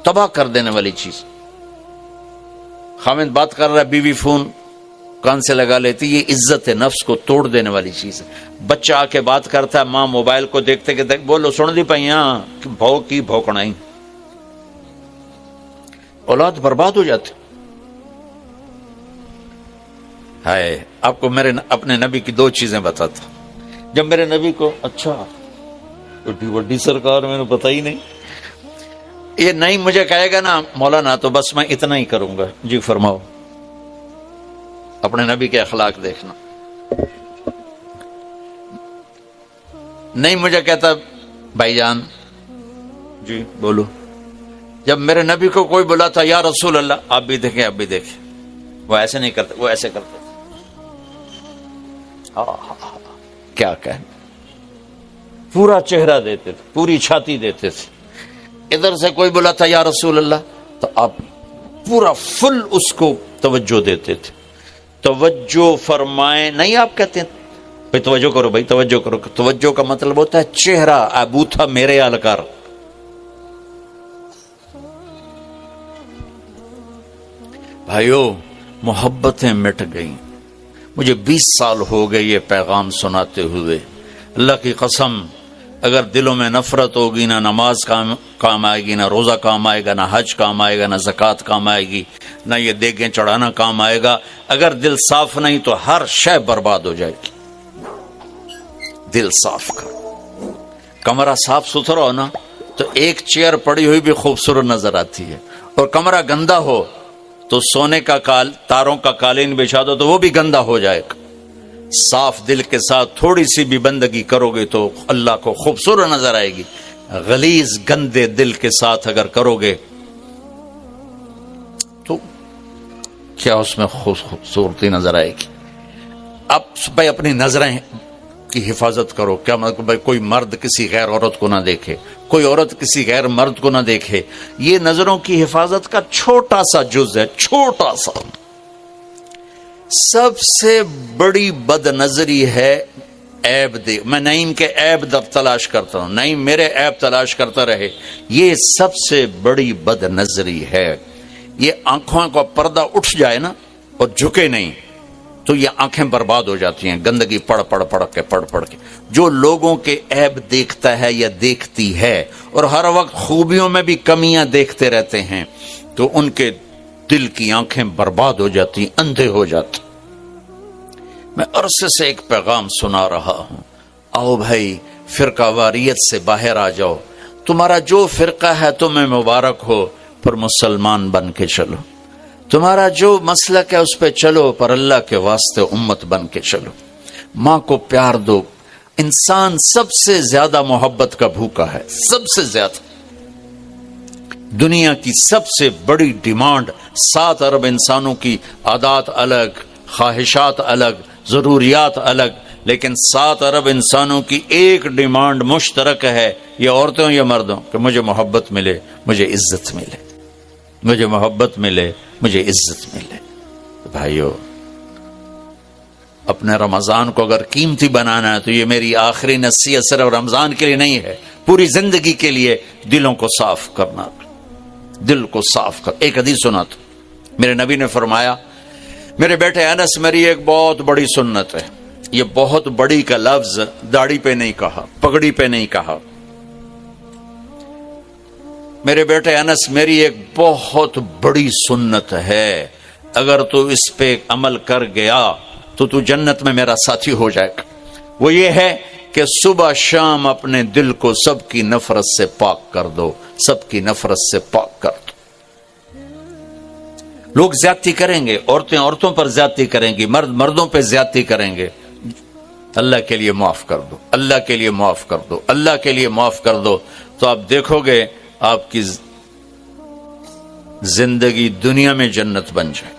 تباہ کر دینے والی چیز. خامد بات کر رہا ہے، بیوی فون کان سے لگا لیتی، یہ عزت نفس کو توڑ دینے والی چیز ہے. بچہ آ کے بات کرتا ہے، ماں موبائل کو دیکھتے کہ بولو سن دی پائیاں بھو کی بھوکڑائی. اولاد برباد ہو جاتی. ہائے، آپ کو میرے اپنے نبی کی 2 چیزیں بتاتا. جب میرے نبی کو اچھا بڑی سرکار میں نے پتہ ہی نہیں، یہ نہیں مجھے کہے گا نا مولانا تو بس میں اتنا ہی کروں گا. جی فرماؤ. اپنے نبی کے اخلاق دیکھنا. نہیں مجھے کہتا بھائی جان جی بولو. جب میرے نبی کو کوئی بولا تھا یا رسول اللہ، آپ بھی دیکھیں آپ بھی دیکھیں، وہ ایسے نہیں کرتے، وہ ایسے کرتے تھے. کیا کہنا، پورا چہرہ دیتے تھے، پوری چھاتی دیتے تھے. ادھر سے کوئی بولا تھا یا رسول اللہ تو آپ پورا فل اس کو توجہ دیتے تھے. توجہ فرمائیں نہیں، آپ کہتے ہیں بھائی توجہ کرو، بھائی توجہ کرو. توجہ کا مطلب ہوتا ہے چہرہ ابو تھا میرے آلکار. بھائیو محبتیں مٹ گئیں. مجھے 20 سال ہو گئے یہ پیغام سناتے ہوئے. اللہ کی قسم اگر دلوں میں نفرت ہوگی، نہ نماز کام آئے گی، نہ روزہ کام آئے گا، نہ حج کام آئے گا، نہ زکوٰۃ کام آئے گی، نہ یہ دیگیں چڑھانا کام آئے گا. اگر دل صاف نہیں تو ہر شے برباد ہو جائے گی. دل صاف کرو. کمرہ صاف ستھرا ہو نا تو ایک چیئر پڑی ہوئی بھی خوبصورت نظر آتی ہے، اور کمرہ گندا ہو تو سونے کا تاروں کا قالین بچھا دو تو وہ بھی گندا ہو جائے گا. صاف دل کے ساتھ تھوڑی سی بھی بندگی کرو گے تو اللہ کو خوبصورت نظر آئے گی. غلیظ گندے دل کے ساتھ اگر کرو گے تو کیا اس میں خوبصورتی نظر آئے گی. اب بھائی اپنی نظریں کی حفاظت کرو. کیا مطلب بھائی کوئی مرد کسی غیر عورت کو نہ دیکھے، کوئی عورت کسی غیر مرد کو نہ دیکھے. یہ نظروں کی حفاظت کا چھوٹا سا جز ہے، چھوٹا سا. سب سے بڑی بد نظری ہے عیب دیکھ، میں نعیم کے عیب در تلاش کرتا ہوں، نعیم میرے عیب تلاش کرتا رہے، یہ سب سے بڑی بد نظری ہے۔ یہ آنکھوں کا پردہ اٹھ جائے نا اور جھکے نہیں تو یہ آنکھیں برباد ہو جاتی ہیں، گندگی پڑھ کے۔ جو لوگوں کے عیب دیکھتا ہے یا دیکھتی ہے اور ہر وقت خوبیوں میں بھی کمیاں دیکھتے رہتے ہیں تو ان کے دل کی آنکھیں برباد ہو جاتی، اندھے ہو جاتے۔ میں عرصے سے ایک پیغام سنا رہا ہوں، آؤ بھائی فرقہ واریت سے باہر آ جاؤ، تمہارا جو فرقہ ہے تمہیں مبارک ہو، پر مسلمان بن کے چلو، تمہارا جو مسلک ہے اس پہ چلو، پر اللہ کے واسطے امت بن کے چلو، ماں کو پیار دو۔ انسان سب سے زیادہ محبت کا بھوکا ہے، سب سے زیادہ۔ دنیا کی سب سے بڑی ڈیمانڈ 7 ارب انسانوں کی عادات الگ، خواہشات الگ، ضروریات الگ، لیکن 7 ارب انسانوں کی ایک ڈیمانڈ مشترک ہے، یہ عورتوں یا مردوں، کہ مجھے محبت ملے، مجھے عزت ملے، مجھے محبت ملے، مجھے عزت ملے۔ بھائیو، اپنے رمضان کو اگر قیمتی بنانا ہے تو یہ میری آخری نصیحت صرف رمضان کے لیے نہیں ہے، پوری زندگی کے لیے دلوں کو صاف کرنا، دل کو صاف کر۔ ایک حدیث سنا تھا، میرے نبی نے فرمایا، میرے بیٹے انس، میری ایک بہت بڑی سنت ہے۔ یہ بہت بڑی کا لفظ داڑھی پہ نہیں کہا، پگڑی پہ نہیں کہا۔ میرے بیٹے انس، میری ایک بہت بڑی سنت ہے، اگر تو اس پہ عمل کر گیا تو تو جنت میں میرا ساتھی ہو جائے گا۔ وہ یہ ہے کہ صبح شام اپنے دل کو سب کی نفرت سے پاک کر دو، سب کی نفرت سے پاک کر دو۔ لوگ زیادتی کریں گے، عورتیں عورتوں پر زیادتی کریں گی، مرد مردوں پہ زیادتی کریں گے، اللہ کے لیے معاف کر دو، اللہ کے لیے معاف کر دو، اللہ کے لیے معاف کر دو، تو آپ دیکھو گے آپ کی زندگی دنیا میں جنت بن جائے۔